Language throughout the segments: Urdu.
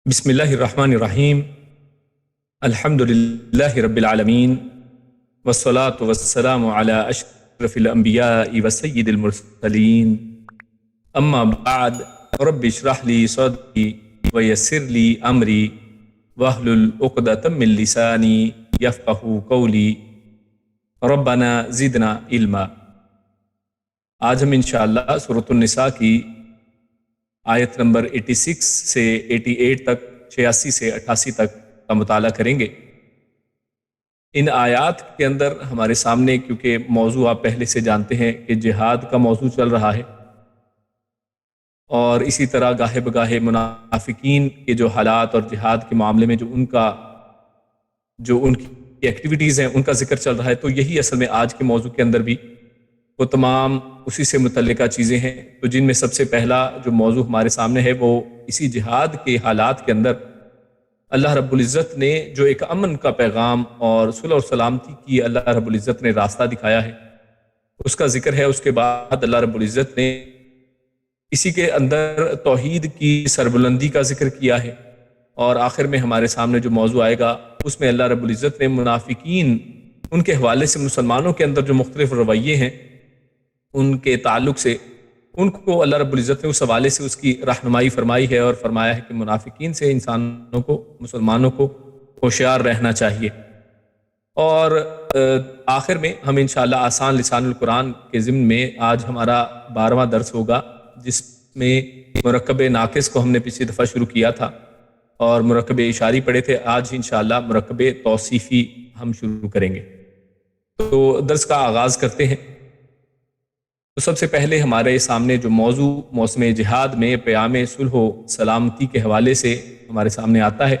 بسم اللہ الرحمن الرحیم الحمد للہ رب العالمین والصلاة والسلام علی اشرف الانبیاء وسید المرسلین اما بعد رب اشرح لی صدری ویسر لی امری واحلل عقدۃ من لسانی یفقہوا قولی ربنا زدنا علما۔ آج ہم انشاءاللہ سورۃ النساء کی آیت نمبر 86 سے 88 تک 86 سے 88 تک کا مطالعہ کریں گے۔ ان آیات کے اندر ہمارے سامنے، کیونکہ موضوع آپ پہلے سے جانتے ہیں کہ جہاد کا موضوع چل رہا ہے، اور اسی طرح گاہے بگاہے منافقین کے جو حالات اور جہاد کے معاملے میں جو ان کی ایکٹیویٹیز ہیں ان کا ذکر چل رہا ہے، تو یہی اصل میں آج کے موضوع کے اندر بھی وہ تمام اسی سے متعلقہ چیزیں ہیں۔ تو جن میں سب سے پہلا جو موضوع ہمارے سامنے ہے وہ اسی جہاد کے حالات کے اندر اللہ رب العزت نے جو ایک امن کا پیغام اور صلح اور سلامتی کی اللہ رب العزت نے راستہ دکھایا ہے، اس کا ذکر ہے۔ اس کے بعد اللہ رب العزت نے اسی کے اندر توحید کی سربلندی کا ذکر کیا ہے، اور آخر میں ہمارے سامنے جو موضوع آئے گا اس میں اللہ رب العزت نے منافقین، ان کے حوالے سے مسلمانوں کے اندر جو مختلف رویے ہیں ان کے تعلق سے ان کو اللہ رب العزت نے اس حوالے سے اس کی رہنمائی فرمائی ہے، اور فرمایا ہے کہ منافقین سے انسانوں کو، مسلمانوں کو ہوشیار رہنا چاہیے۔ اور آخر میں ہم انشاءاللہ آسان لسان القرآن کے ضمن میں آج ہمارا 12واں درس ہوگا، جس میں مرکب ناقص کو ہم نے پچھلی دفعہ شروع کیا تھا اور مرکب اشاری پڑھے تھے۔ آج انشاءاللہ مرکب توصیفی ہم شروع کریں گے۔ تو درس کا آغاز کرتے ہیں۔ تو سب سے پہلے ہمارے سامنے جو موضوع موسم جہاد میں پیام صلح و سلامتی کے حوالے سے ہمارے سامنے آتا ہے،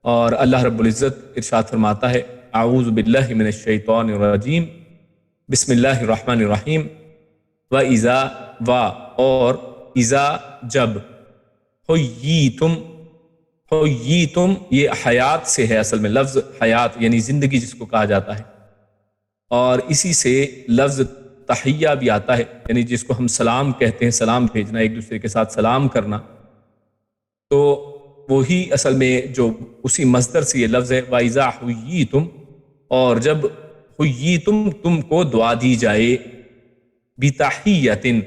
اور اللہ رب العزت ارشاد فرماتا ہے: اعوذ باللہ من الشیطان الرجیم، بسم اللہ الرحمن الرحیم۔ وَإِذَا، اور اذا جب، حییتم یہ حیات سے ہے، اصل میں لفظ حیات یعنی زندگی جس کو کہا جاتا ہے، اور اسی سے لفظ تحیہ بھی آتا ہے، یعنی جس کو ہم سلام کہتے ہیں، سلام بھیجنا، ایک دوسرے کے ساتھ سلام کرنا۔ تو وہی اصل میں جو اسی مصدر سے یہ لفظ ہے، وَإِذَا حُيِّيتُمْ، اور جب حُيِّيتُمْ تم کو دعا دی جائے، بِتَحِيَّةٍ،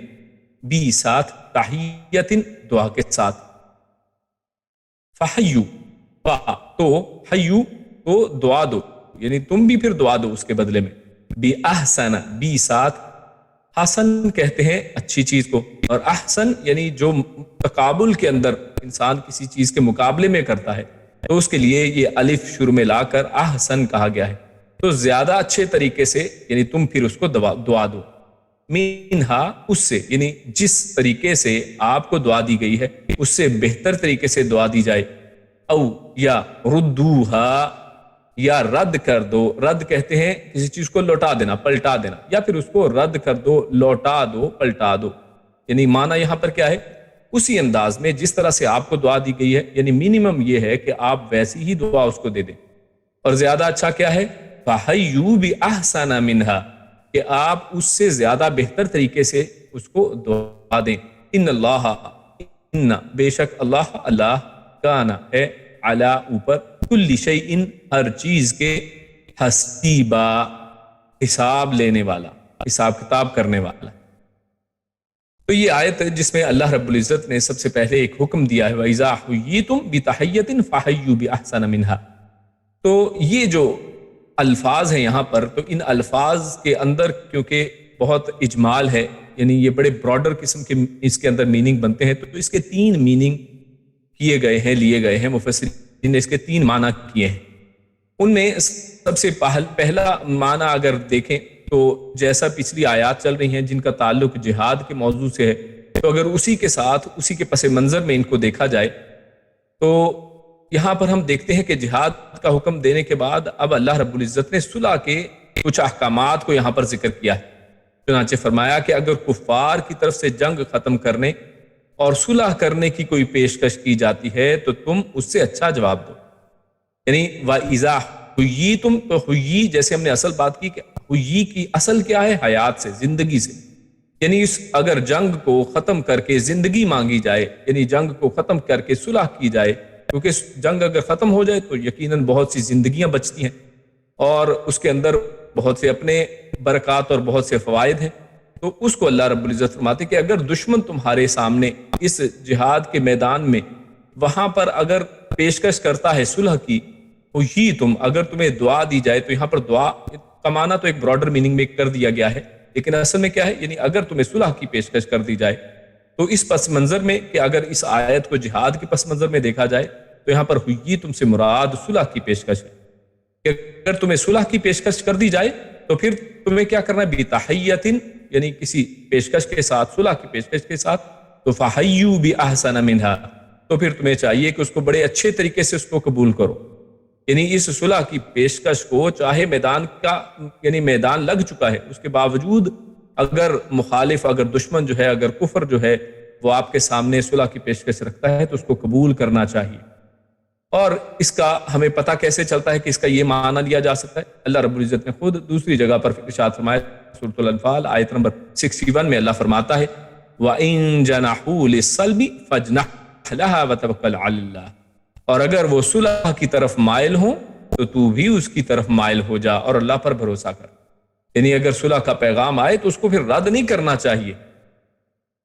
بی ساتھ، تحیّةٍ دعا کے ساتھ، فَحَيُّوا، تو حیو تو دعا دو، یعنی تم بھی پھر دعا دو اس کے بدلے میں، بِأَحْسَنَ، بی ساتھ، حسن کہتے ہیں اچھی چیز کو، اور احسن یعنی جو تقابل کے اندر انسان کسی چیز کے مقابلے میں کرتا ہے، تو اس کے لیے یہ الف شروع میں لا کر احسن کہا گیا ہے۔ تو زیادہ اچھے طریقے سے، یعنی تم پھر اس کو دعا دو، منہا، اس سے، یعنی جس طریقے سے آپ کو دعا دی گئی ہے اس سے بہتر طریقے سے دعا دی جائے، او یا ردوہا، یا رد کر دو، رد کہتے ہیں کسی چیز کو لوٹا دینا، پلٹا دینا، یا پھر اس کو رد کر دو، لوٹا دو، پلٹا دو، یعنی معنی یہاں پر کیا ہے؟ اسی انداز میں جس طرح سے آپ کو دعا دی گئی ہے، یعنی منیمم یہ ہے کہ آپ ویسی ہی دعا اس کو دے دیں، اور زیادہ اچھا کیا ہے؟ فَحَيُّوا بِأَحْسَنَ مِنْهَا، کہ آپ اس سے زیادہ بہتر طریقے سے اس کو دعا دیں۔ ان اللہ، ان بے شک اللہ کان ہے، علی اوپر، کل شیء ہر چیز کے، حسیبا حساب لینے والا، حساب کتاب کرنے والا۔ تو یہ آیت ہے جس میں اللہ رب العزت نے سب سے پہلے ایک حکم دیا ہے، وَإِذَا حُيِّيتُمْ بِتَحِيَّةٍ فَحَيُّوا بِأَحْسَنَ مِنْهَا۔ تو یہ جو الفاظ ہیں یہاں پر، تو ان الفاظ کے اندر کیونکہ بہت اجمال ہے، یعنی یہ بڑے براڈر قسم کے اس کے اندر میننگ بنتے ہیں، تو اس کے 3 میننگ کیے گئے ہیں، لیے گئے ہیں، مفسرین نے اس کے 3 معنی کیے ہیں۔ ان میں سب سے پہلا معنی اگر دیکھیں تو جیسا پچھلی آیات چل رہی ہیں جن کا تعلق جہاد کے موضوع سے ہے، تو اگر اسی کے ساتھ، اسی کے پس منظر میں ان کو دیکھا جائے، تو یہاں پر ہم دیکھتے ہیں کہ جہاد کا حکم دینے کے بعد اب اللہ رب العزت نے صلح کے کچھ احکامات کو یہاں پر ذکر کیا ہے۔ چنانچہ فرمایا کہ اگر کفار کی طرف سے جنگ ختم کرنے اور صلح کرنے کی کوئی پیشکش کی جاتی ہے تو تم اس سے اچھا جواب دو، یعنی وَإِذَا حُيِّيتُمْ، تو حُيِّ جیسے ہم نے اصل بات کی کہ حُيِّ کی اصل کیا ہے؟ حیات سے، زندگی سے، یعنی اگر جنگ کو ختم کر کے زندگی مانگی جائے، یعنی جنگ کو ختم کر کے صلح کی جائے، کیونکہ جنگ اگر ختم ہو جائے تو یقیناً بہت سی زندگیاں بچتی ہیں اور اس کے اندر بہت سے اپنے برکات اور بہت سے فوائد ہیں. تو اس کو اللہ رب العزت فرماتے کہ اگر دشمن تمہارے سامنے اس جہاد کے میدان میں وہاں پر اگر پیشکش کرتا ہے صلح کی تو ہی تم اگر تمہیں دعا دی جائے، تو یہاں پر دعا کا معنی تو ایک براڈر میننگ میں کر دیا گیا ہے، لیکن اصل میں کیا ہے، یعنی اگر تمہیں صلح کی پیشکش کر دی جائے تو اس پس منظر میں کہ اگر اس آیت کو جہاد کے پس منظر میں دیکھا جائے تو یہاں پر ہوئی تم سے مراد صلح کی پیشکش ہے کہ اگر تمہیں صلح کی پیشکش کر دی جائے تو پھر تمہیں کیا کرنا ہے، بتحیۃ، یعنی کسی پیشکش کے ساتھ، صلح کی پیشکش کے ساتھ، تو فحیوا باحسن منہا، تو پھر تمہیں چاہیے کہ اس کو بڑے اچھے طریقے سے اس کو قبول کرو. یعنی اس صلح کی پیشکش کو چاہے میدان کا یعنی میدان لگ چکا ہے، اس کے باوجود اگر مخالف، اگر دشمن جو ہے، اگر کفر جو ہے وہ آپ کے سامنے صلح کی پیشکش رکھتا ہے تو اس کو قبول کرنا چاہیے. اور اس کا ہمیں پتہ کیسے چلتا ہے کہ اس کا یہ معنی لیا جا سکتا ہے؟ اللہ رب العزت نے خود دوسری جگہ پر ارشاد فرمایا، سورۃ الانفال آیت نمبر 61 میں اللہ فرماتا ہے وَإِن جَنَحُوا لِلسَّلْمِ فَاجْنَحْ لَهَا وَتَوَكَّلْ عَلَى اللَّهِ، اور اگر وہ صلح کی طرف مائل ہوں تو تو بھی اس کی طرف مائل ہو جا اور اللہ پر بھروسہ کر. یعنی اگر صلح کا پیغام آئے تو اس کو پھر رد نہیں کرنا چاہیے.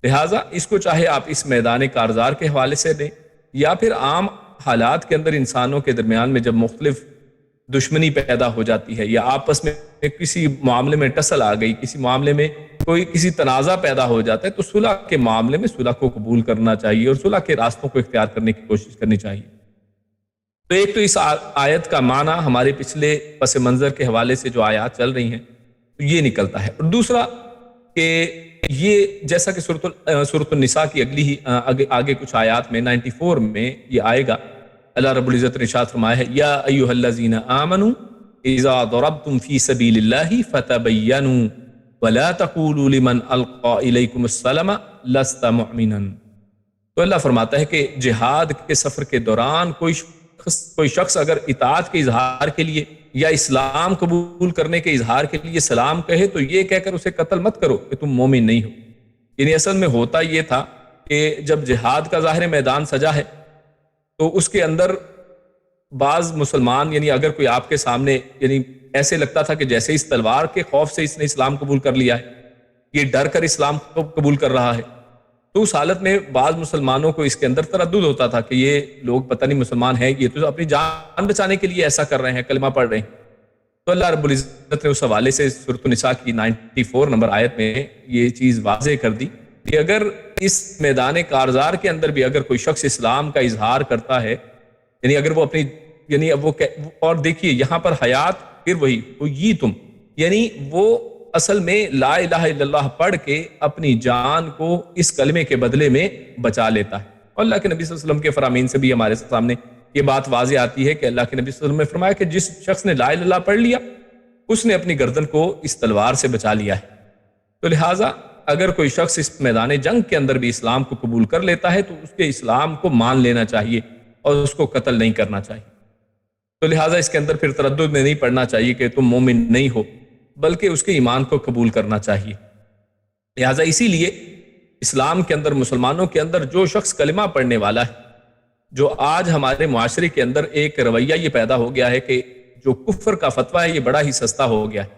لہٰذا اس کو چاہے آپ اس میدان کارزار کے حوالے سے دیں یا پھر عام حالات کے اندر انسانوں کے درمیان میں جب مختلف دشمنی پیدا ہو جاتی ہے یا آپس میں کسی معاملے میں ٹسل آ گئی، کسی معاملے میں کوئی کسی تنازع پیدا ہو جاتا ہے، تو صلح کے معاملے میں صلح کو قبول کرنا چاہیے اور صلح کے راستوں کو اختیار کرنے کی کوشش کرنی چاہیے. تو ایک تو اس آیت کا معنی ہمارے پچھلے پس منظر کے حوالے سے جو آیات چل رہی ہیں تو یہ نکلتا ہے. اور دوسرا کہ یہ جیسا کہ سورۃ النساء کی اگلی ہی آگے کچھ آیات میں 94 میں یہ آئے گا، اللہ رب العزت نے ارشاد فرمایا ہے یا ایھا الذین آمنوا اذا ضربتم فی سبیل اللہ فتبینوا ولا تقولوا لمن القى الیکم السلام لست مؤمنا. تو اللہ فرماتا ہے کہ جہاد کے سفر کے دوران کوئی شخص اگر اطاعت کے اظہار کے لیے یا اسلام قبول کرنے کے اظہار کے لیے سلام کہے تو یہ کہہ کر اسے قتل مت کرو کہ تم مومن نہیں ہو. یعنی اصل میں ہوتا یہ تھا کہ جب جہاد کا ظاہر میدان سجا ہے تو اس کے اندر بعض مسلمان، یعنی اگر کوئی آپ کے سامنے یعنی ایسے لگتا تھا کہ جیسے اس تلوار کے خوف سے اس نے اسلام قبول کر لیا ہے، یہ ڈر کر اسلام کو قبول کر رہا ہے، تو اس حالت میں بعض مسلمانوں کو اس کے اندر تردد ہوتا تھا کہ یہ لوگ پتہ نہیں مسلمان ہیں، یہ تو اپنی جان بچانے کے لیے ایسا کر رہے ہیں، کلمہ پڑھ رہے ہیں. تو اللہ رب العزت نے اس حوالے سے سورۃ النساء کی 94 نمبر آیت میں یہ چیز واضح کر دی کہ اگر اس میدان کارزار کے اندر بھی اگر کوئی شخص اسلام کا اظہار کرتا ہے، یعنی اگر وہ اپنی یعنی اب وہ اور دیکھیے یہاں پر حیات پھر وہی تم، یعنی وہ اصل میں لا الہ الا اللہ پڑھ کے اپنی جان کو اس کلمے کے بدلے میں بچا لیتا ہے. اور اللہ کے نبی صلی اللہ علیہ وسلم کے فرامین سے بھی ہمارے سامنے یہ بات واضح آتی ہے کہ اللہ کے نبی صلی اللہ علیہ وسلم نے فرمایا کہ جس شخص نے لا الہ الا اللہ پڑھ لیا اس نے اپنی گردن کو اس تلوار سے بچا لیا ہے. تو لہٰذا اگر کوئی شخص اس میدان جنگ کے اندر بھی اسلام کو قبول کر لیتا ہے تو اس کے اسلام کو مان لینا چاہیے اور اس کو قتل نہیں کرنا چاہیے. تو لہٰذا اس کے اندر پھر تردد میں نہیں پڑنا چاہیے کہ تم مومن نہیں ہو، بلکہ اس کے ایمان کو قبول کرنا چاہیے. لہٰذا اسی لیے اسلام کے اندر مسلمانوں کے اندر جو شخص کلمہ پڑھنے والا ہے، جو آج ہمارے معاشرے کے اندر ایک رویہ یہ پیدا ہو گیا ہے کہ جو کفر کا فتویٰ ہے یہ بڑا ہی سستا ہو گیا ہے.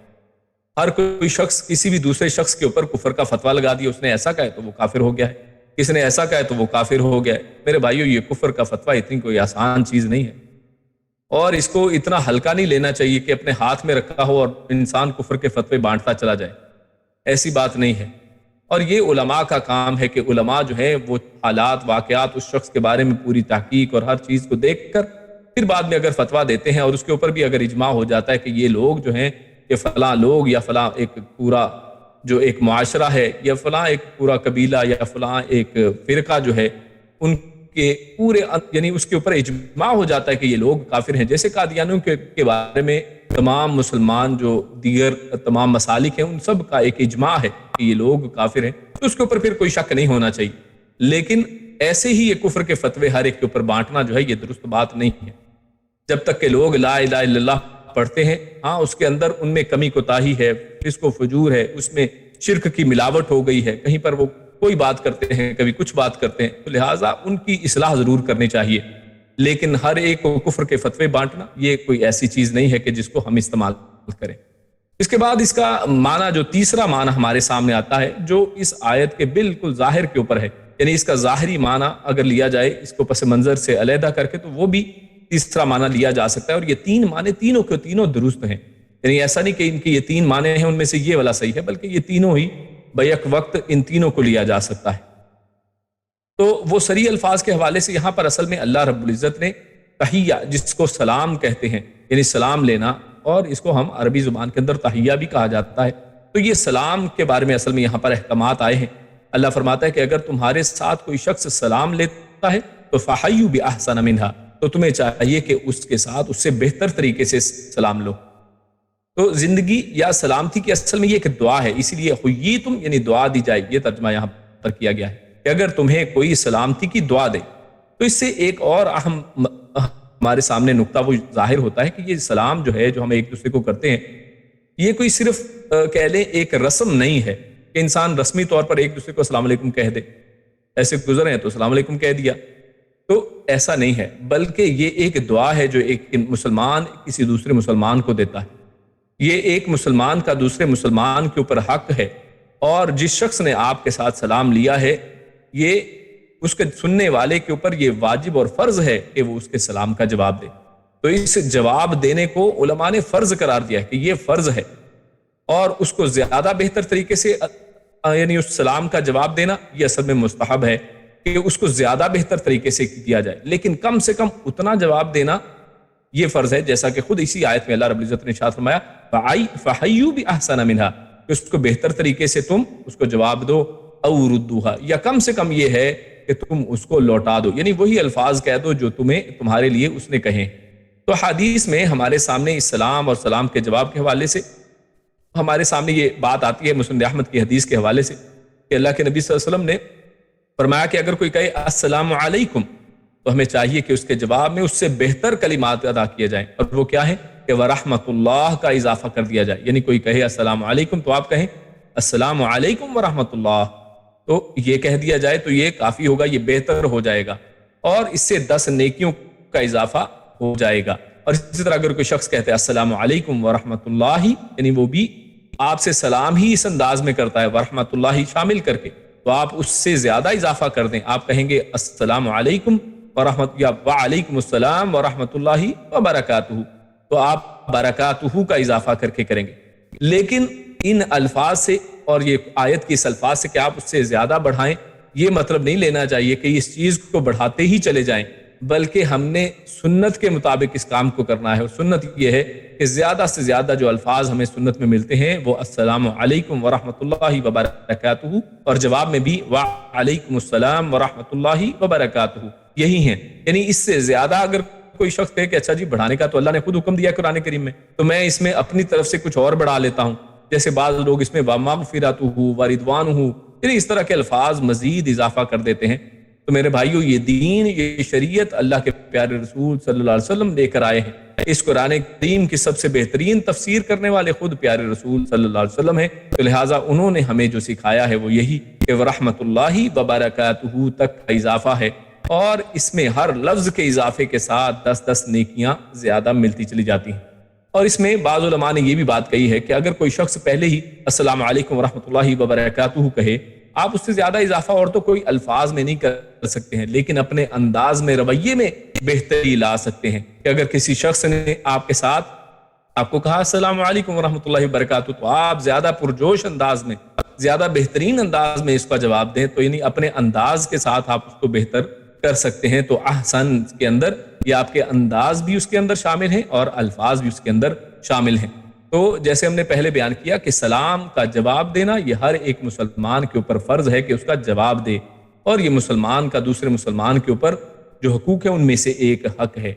ہر کوئی شخص کسی بھی دوسرے شخص کے اوپر کفر کا فتویٰ لگا دیا، اس نے ایسا کہا تو وہ کافر ہو گیا ہے، کس نے ایسا کہا تو وہ کافر ہو گیا ہے. میرے بھائیو، یہ کفر کا فتویٰ اتنی کوئی آسان چیز نہیں ہے اور اس کو اتنا ہلکا نہیں لینا چاہیے کہ اپنے ہاتھ میں رکھا ہو اور انسان کفر کے فتوے بانٹتا چلا جائے. ایسی بات نہیں ہے. اور یہ علماء کا کام ہے کہ علماء جو ہیں وہ حالات واقعات اس شخص کے بارے میں پوری تحقیق اور ہر چیز کو دیکھ کر پھر بعد میں اگر فتویٰ دیتے ہیں اور اس کے اوپر بھی اگر اجماع ہو جاتا ہے کہ یہ لوگ جو ہیں کہ فلاں لوگ یا فلاں ایک پورا جو ایک معاشرہ ہے یا فلاں ایک پورا قبیلہ یا فلاں ایک فرقہ جو ہے ان کے پورے یعنی اس کے اوپر اجماع ہو جاتا ہے کہ یہ لوگ کافر ہیں، جیسے قادیانیوں کے بارے میں تمام مسلمان جو دیگر تمام مسالک ہیں ان سب کا ایک اجماع ہے کہ یہ لوگ کافر ہیں، تو اس کے اوپر پھر کوئی شک نہیں ہونا چاہیے. لیکن ایسے ہی یہ کفر کے فتوے ہر ایک کے اوپر بانٹنا جو ہے یہ درست بات نہیں ہے. جب تک کہ لوگ لا الہ الا اللہ پڑھتے ہیں، ہاں اس کے اندر ان میں کمی کوتاہی ہے، فسق و فجور ہے، اس میں شرک کی ملاوٹ ہو گئی ہے، کہیں پر وہ کوئی بات کرتے ہیں کبھی کچھ بات کرتے ہیں، تو لہٰذا ان کی اصلاح ضرور کرنی چاہیے. لیکن ہر ایک کو کفر کے فتوے بانٹنا یہ کوئی ایسی چیز نہیں ہے کہ جس کو ہم استعمال کریں۔ اس کے بعد اس کا معنی جو تیسرا معنی ہمارے سامنے آتا ہے جو اس آیت کے بالکل ظاہر کے اوپر ہے، یعنی اس کا ظاہری معنی اگر لیا جائے اس کو پس منظر سے علیحدہ کر کے تو وہ بھی تیسرا معنی لیا جا سکتا ہے، اور یہ تین معنی تینوں کے تینوں درست ہیں، یعنی ایسا نہیں کہ ان کے یہ تین معنی ہیں ان میں سے یہ والا صحیح ہے، بلکہ یہ تینوں ہی بیک وقت ان تینوں کو لیا جا سکتا ہے۔ تو وہ صریح الفاظ کے حوالے سے یہاں پر اصل میں اللہ رب العزت نے تحیہ، جس کو سلام کہتے ہیں یعنی سلام لینا، اور اس کو ہم عربی زبان کے اندر تحیہ بھی کہا جاتا ہے، تو یہ سلام کے بارے میں اصل میں یہاں پر احکامات آئے ہیں۔ اللہ فرماتا ہے کہ اگر تمہارے ساتھ کوئی شخص سلام لیتا ہے تو فحیوا بأحسن منہا، تو تمہیں چاہیے کہ اس کے ساتھ اس سے بہتر طریقے سے سلام لو۔ تو زندگی یا سلامتی کی اصل میں یہ ایک دعا ہے، اسی لیے حییتم یعنی دعا دی جائے، یہ ترجمہ یہاں پر کیا گیا ہے کہ اگر تمہیں کوئی سلامتی کی دعا دے، تو اس سے ایک اور اہم ہمارے سامنے نقطہ وہ ظاہر ہوتا ہے کہ یہ سلام جو ہے جو ہم ایک دوسرے کو کرتے ہیں، یہ کوئی صرف کہہ لیں ایک رسم نہیں ہے کہ انسان رسمی طور پر ایک دوسرے کو السلام علیکم کہہ دے، ایسے گزرے ہیں تو السلام علیکم کہہ دیا، تو ایسا نہیں ہے، بلکہ یہ ایک دعا ہے جو ایک مسلمان کسی دوسرے مسلمان کو دیتا ہے۔ یہ ایک مسلمان کا دوسرے مسلمان کے اوپر حق ہے، اور جس شخص نے آپ کے ساتھ سلام لیا ہے یہ اس کے سننے والے کے اوپر یہ واجب اور فرض ہے کہ وہ اس کے سلام کا جواب دے۔ تو اس جواب دینے کو علماء نے فرض قرار دیا ہے کہ یہ فرض ہے، اور اس کو زیادہ بہتر طریقے سے یعنی اس سلام کا جواب دینا یہ اصل میں مستحب ہے کہ اس کو زیادہ بہتر طریقے سے کیا جائے، لیکن کم سے کم اتنا جواب دینا یہ فرض ہے جیسا کہ خود اسی آیت میں اللہ رب العزت نے ارشاد فرمایا فحیوا بأحسن منہا، کہ اس کو بہتر طریقے سے تم اس کو جواب دو، او ردوہا، یا کم سے کم یہ ہے کہ تم اس کو لوٹا دو، یعنی وہی الفاظ کہہ دو جو تمہارے لیے اس نے کہیں۔ تو حدیث میں ہمارے سامنے اس سلام اور سلام کے جواب کے حوالے سے ہمارے سامنے یہ بات آتی ہے مسند احمد کی حدیث کے حوالے سے کہ اللہ کے نبی صلی اللہ علیہ وسلم نے فرمایا کہ اگر کوئی کہے السلام علیکم تو ہمیں چاہیے کہ اس کے جواب میں اس سے بہتر کلمات ادا کیے جائیں، اور وہ کیا ہے کہ ورحمۃ اللہ کا اضافہ کر دیا جائے، یعنی کوئی کہے السلام علیکم تو آپ کہیں السلام علیکم ورحمۃ اللہ، تو یہ کہہ دیا جائے تو یہ کافی ہوگا، یہ بہتر ہو جائے گا، اور اس سے 10 نیکیوں کا اضافہ ہو جائے گا۔ اور اسی طرح اگر کوئی شخص کہتے ہیں السلام علیکم ورحمۃ اللہ، یعنی وہ بھی آپ سے سلام ہی اس انداز میں کرتا ہے ورحمۃ اللہ شامل کر کے، تو آپ اس سے زیادہ اضافہ کر دیں، آپ کہیں گے السلام علیکم ورحمۃ یا وعلیکم السلام ورحمۃ اللہ وبرکاتہ، تو آپ برکاتہ کا اضافہ کر کے کریں گے۔ لیکن ان الفاظ سے اور یہ آیت کی اس الفاظ سے کہ آپ اس سے زیادہ بڑھائیں، یہ مطلب نہیں لینا چاہیے کہ اس چیز کو بڑھاتے ہی چلے جائیں، بلکہ ہم نے سنت کے مطابق اس کام کو کرنا ہے، اور سنت یہ ہے کہ زیادہ سے زیادہ جو الفاظ ہمیں سنت میں ملتے ہیں وہ السلام علیکم ورحمۃ اللہ وبرکاتہ، اور جواب میں بھی وعلیکم السلام ورحمۃ اللہ وبرکاتہ یہی ہیں۔ یعنی اس سے زیادہ اگر کوئی شخص کہے کہ اچھا جی بڑھانے کا تو اللہ نے خود حکم دیا قرآن کریم میں، تو میں اس میں اپنی طرف سے کچھ اور بڑھا لیتا ہوں، جیسے بعض لوگ اس میں ومغفرتہ ورضوانہ، یعنی اس طرح کے الفاظ مزید اضافہ کر دیتے ہیں۔ تو میرے بھائیو، یہ دین، یہ شریعت اللہ کے پیارے رسول صلی اللہ علیہ وسلم لے کر آئے ہیں۔ اس قرآن کریم کی سب سے بہترین تفسیر کرنے والے خود پیارے رسول صلی اللہ علیہ وسلم ہیں، تو لہٰذا انہوں نے ہمیں جو سکھایا ہے وہ یہی کہ ورحمۃ اللہ وبرکاتہ تک کا اضافہ ہے، اور اس میں ہر لفظ کے اضافے کے ساتھ 10 نیکیاں زیادہ ملتی چلی جاتی ہیں۔ اور اس میں بعض علماء نے یہ بھی بات کہی ہے کہ اگر کوئی شخص پہلے ہی السلام علیکم ورحمۃ اللہ وبرکاتہ کہے، آپ اس سے زیادہ اضافہ اور تو کوئی الفاظ میں نہیں کر سکتے ہیں، لیکن اپنے انداز میں، رویے میں بہتری لا سکتے ہیں کہ اگر کسی شخص نے آپ کے ساتھ آپ کو کہا السلام علیکم ورحمۃ اللہ وبرکاتہ، تو آپ زیادہ پرجوش انداز میں، زیادہ بہترین انداز میں اس کا جواب دیں، تو یعنی اپنے انداز کے ساتھ آپ اس کو بہتر کر سکتے ہیں۔ تو احسن کے اندر یہ آپ کے انداز بھی اس کے اندر شامل ہیں اور الفاظ بھی اس کے اندر شامل ہیں۔ تو جیسے ہم نے پہلے بیان کیا کہ سلام کا جواب دینا یہ ہر ایک مسلمان کے اوپر فرض ہے کہ اس کا جواب دے، اور یہ مسلمان کا دوسرے مسلمان کے اوپر جو حقوق ہیں ان میں سے ایک حق ہے۔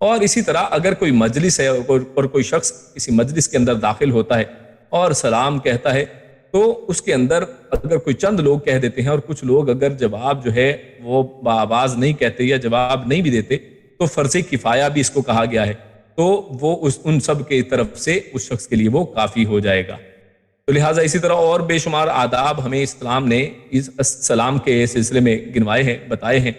اور اسی طرح اگر کوئی مجلس ہے اور کوئی شخص کسی مجلس کے اندر داخل ہوتا ہے اور سلام کہتا ہے، تو اس کے اندر اگر کوئی چند لوگ کہہ دیتے ہیں اور کچھ لوگ اگر جواب جو ہے وہ بآواز نہیں کہتے یا جواب نہیں بھی دیتے، تو فرض کفایہ بھی اس کو کہا گیا ہے، تو وہ ان سب کے طرف سے اس شخص کے لیے وہ کافی ہو جائے گا۔ تو لہٰذا اسی طرح اور بے شمار آداب ہمیں اسلام نے اس سلام کے سلسلے میں گنوائے ہیں، بتائے ہیں۔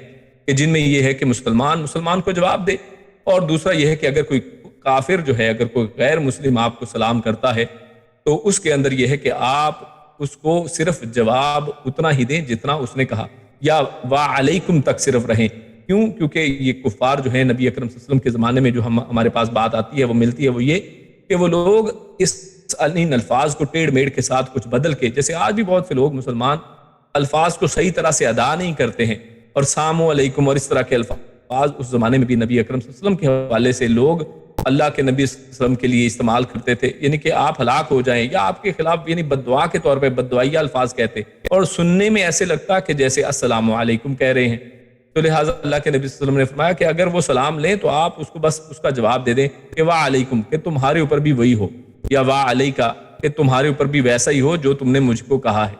کہ جن میں یہ ہے کہ مسلمان کو جواب دے، اور دوسرا یہ ہے کہ اگر کوئی کافر جو ہے، اگر کوئی غیر مسلم آپ کو سلام کرتا ہے تو اس کے اندر یہ ہے کہ آپ اس کو صرف جواب اتنا ہی دیں جتنا اس نے کہا، یا وعلیکم تک صرف رہیں۔ کیوں؟ کیونکہ یہ کفار جو ہیں نبی اکرم صلی اللہ علیہ وسلم کے زمانے میں جو ہمارے پاس بات آتی ہے وہ ملتی ہے، وہ یہ کہ وہ لوگ اس ان الفاظ کو ٹیڑھ میڑھ کے ساتھ کچھ بدل کے، جیسے آج بھی بہت سے لوگ مسلمان الفاظ کو صحیح طرح سے ادا نہیں کرتے ہیں، اور سلام علیکم اور اس طرح کے الفاظ اس زمانے میں بھی نبی اکرم صلی اللہ علیہ وسلم کے حوالے سے لوگ اللہ کے نبی صلی اللہ علیہ وسلم کے لیے استعمال کرتے تھے، یعنی کہ آپ ہلاک ہو جائیں، یا آپ کے خلاف یعنی بد دعا کے طور پہ بد دعائیہ الفاظ کہتے، اور سننے میں ایسے لگتا کہ جیسے السلام علیکم کہہ رہے ہیں۔ تو لہٰذا اللہ کے نبی صلی اللہ علیہ وسلم نے فرمایا کہ اگر وہ سلام لیں تو آپ اس کو بس اس کا جواب دے دیں کہ وعلیکم، کہ تمہارے اوپر بھی وہی ہو، یا وعلیکا، کہ تمہارے اوپر بھی ویسا ہی ہو جو تم نے مجھ کو کہا ہے۔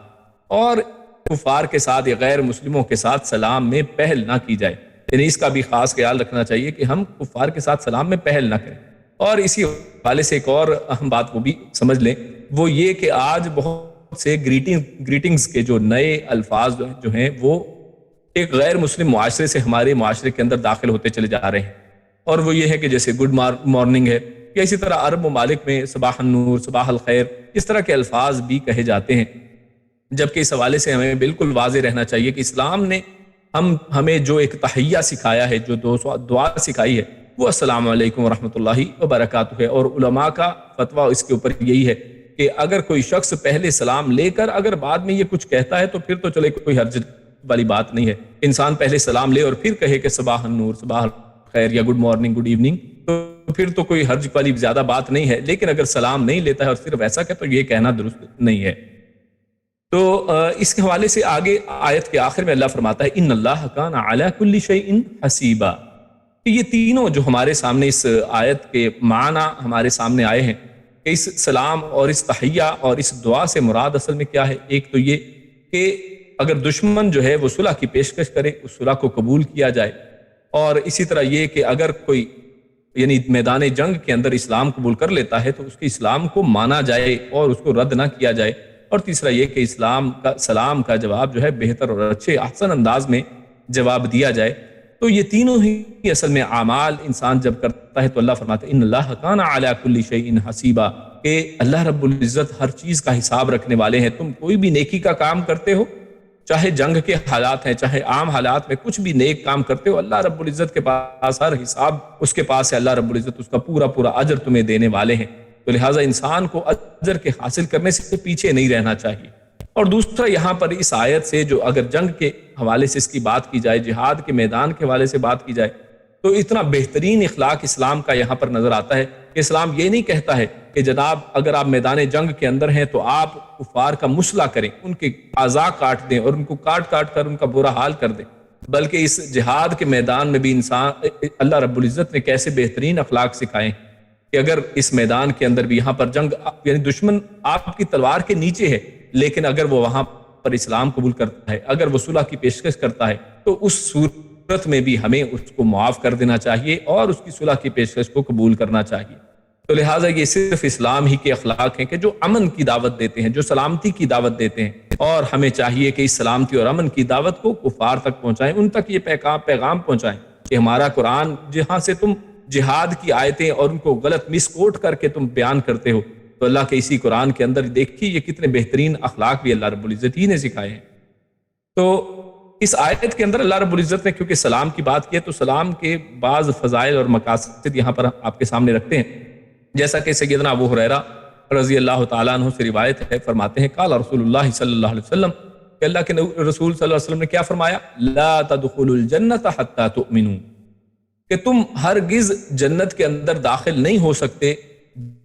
اور کفار کے ساتھ یا غیر مسلموں کے ساتھ سلام میں پہل نہ کی جائے، یعنی اس کا بھی خاص خیال رکھنا چاہیے کہ ہم کفار کے ساتھ سلام میں پہل نہ کریں۔ اور اسی حوالے سے ایک اور اہم بات وہ بھی سمجھ لیں، وہ یہ کہ آج بہت سے گریٹنگز کے جو نئے الفاظ جو ہیں وہ ایک غیر مسلم معاشرے سے ہمارے معاشرے کے اندر داخل ہوتے چلے جا رہے ہیں، اور وہ یہ ہے کہ جیسے گڈ مارننگ ہے، یا اسی طرح عرب ممالک میں صباح النور، صباح الخیر، اس طرح کے الفاظ بھی کہے جاتے ہیں، جبکہ اس حوالے سے ہمیں بالکل واضح رہنا چاہیے کہ اسلام نے ہمیں جو ایک تحیہ سکھایا ہے، جو دعا سکھائی ہے، وہ السلام علیکم ورحمۃ اللہ وبرکاتہ ہے، اور علماء کا فتویٰ اس کے اوپر یہی ہے کہ اگر کوئی شخص پہلے سلام لے کر اگر بعد میں یہ کچھ کہتا ہے تو پھر تو چلے کوئی حرج والی بات نہیں ہے، انسان پہلے سلام لے اور پھر کہے کہ صباح النور، صباح الخیر، یا گڈ مارننگ، گڈ ایوننگ، تو پھر تو کوئی حرج والی زیادہ بات نہیں ہے۔ لیکن اگر سلام نہیں لیتا ہے اور صرف ایسا کہ تو یہ کہنا درست نہیں ہے۔ تو اس کے حوالے سے آگے آیت کے آخر میں اللہ فرماتا ہے ان اللہ کان علی کل شیء حسیبا۔ یہ تینوں جو ہمارے سامنے اس آیت کے معنی ہمارے سامنے آئے ہیں کہ اس سلام اور اس تحیہ اور اس دعا سے مراد اصل میں کیا ہے، ایک تو یہ کہ اگر دشمن جو ہے وہ صلح کی پیشکش کرے، اس صلح کو قبول کیا جائے، اور اسی طرح یہ کہ اگر کوئی یعنی میدان جنگ کے اندر اسلام قبول کر لیتا ہے تو اس کے اسلام کو مانا جائے اور اس کو رد نہ کیا جائے، اور تیسرا یہ کہ سلام کا جواب جو ہے بہتر اور اچھے احسن انداز میں جواب دیا جائے۔ تو یہ تینوں ہی اصل میں اعمال انسان جب کرتا ہے تو اللہ فرماتا ہے ان اللہ کان علی کل شیء حسیبا، کہ اللہ رب العزت ہر چیز کا حساب رکھنے والے ہیں۔ تم کوئی بھی نیکی کا کام کرتے ہو، چاہے جنگ کے حالات ہیں، چاہے عام حالات میں کچھ بھی نیک کام کرتے ہو، اللہ رب العزت کے پاس ہر حساب اس کے پاس ہے، اللہ رب العزت اس کا پورا اجر تمہیں دینے والے ہیں۔ تو لہٰذا انسان کو اجر کے حاصل کرنے سے پیچھے نہیں رہنا چاہیے۔ اور دوسرا یہاں پر اس آیت سے جو اگر جنگ کے حوالے سے اس کی بات کی جائے، جہاد کے میدان کے حوالے سے بات کی جائے، تو اتنا بہترین اخلاق اسلام کا یہاں پر نظر آتا ہے کہ اسلام یہ نہیں کہتا ہے کہ جناب اگر آپ میدان جنگ کے اندر ہیں تو آپ کفار کا مسئلہ کریں، ان کے اعضاء کاٹ دیں اور ان کو کاٹ کر ان کا برا حال کر دیں، بلکہ اس جہاد کے میدان میں بھی انسان اللہ رب العزت نے کیسے بہترین اخلاق سکھائے کہ اگر اس میدان کے اندر بھی یہاں پر جنگ یعنی دشمن آپ کی تلوار کے نیچے ہے، لیکن اگر وہ وہاں پر اسلام قبول کرتا ہے، اگر وہ صلح کی پیشکش کرتا ہے، تو اس صورت میں بھی ہمیں اس کو معاف کر دینا چاہیے اور اس کی صلح کی پیشکش کو قبول کرنا چاہیے۔ تو لہٰذا یہ صرف اسلام ہی کے اخلاق ہیں کہ جو امن کی دعوت دیتے ہیں، جو سلامتی کی دعوت دیتے ہیں، اور ہمیں چاہیے کہ اس سلامتی اور امن کی دعوت کو کفار تک پہنچائیں، ان تک یہ پیغام پہنچائیں کہ ہمارا قرآن جہاں سے تم جہاد کی آیتیں اور ان کو غلط مس کوٹ کر کے تم بیان کرتے ہو، تو اللہ کے اسی قرآن کے اندر دیکھیے یہ کتنے بہترین اخلاق بھی اللہ رب العزت ہی نے سکھائے ہیں۔ تو اس آیت کے اندر اللہ رب العزت نے کیونکہ سلام کی بات کی ہے تو سلام کے بعض فضائل اور مقاصد یہاں پر آپ کے سامنے رکھتے ہیں، جیسا کہ سیدنا ابو ہریرہ رضی اللہ تعالیٰ عنہ سے روایت ہے، فرماتے ہیں قال رسول اللہ صلی اللہ علیہ وسلم، کہ اللہ کے رسول صلی اللہ علیہ وسلم نے کیا فرمایا، لا تدخلوا الجنت حتی تؤمنوا، کہ تم ہرگز جنت کے اندر داخل نہیں ہو سکتے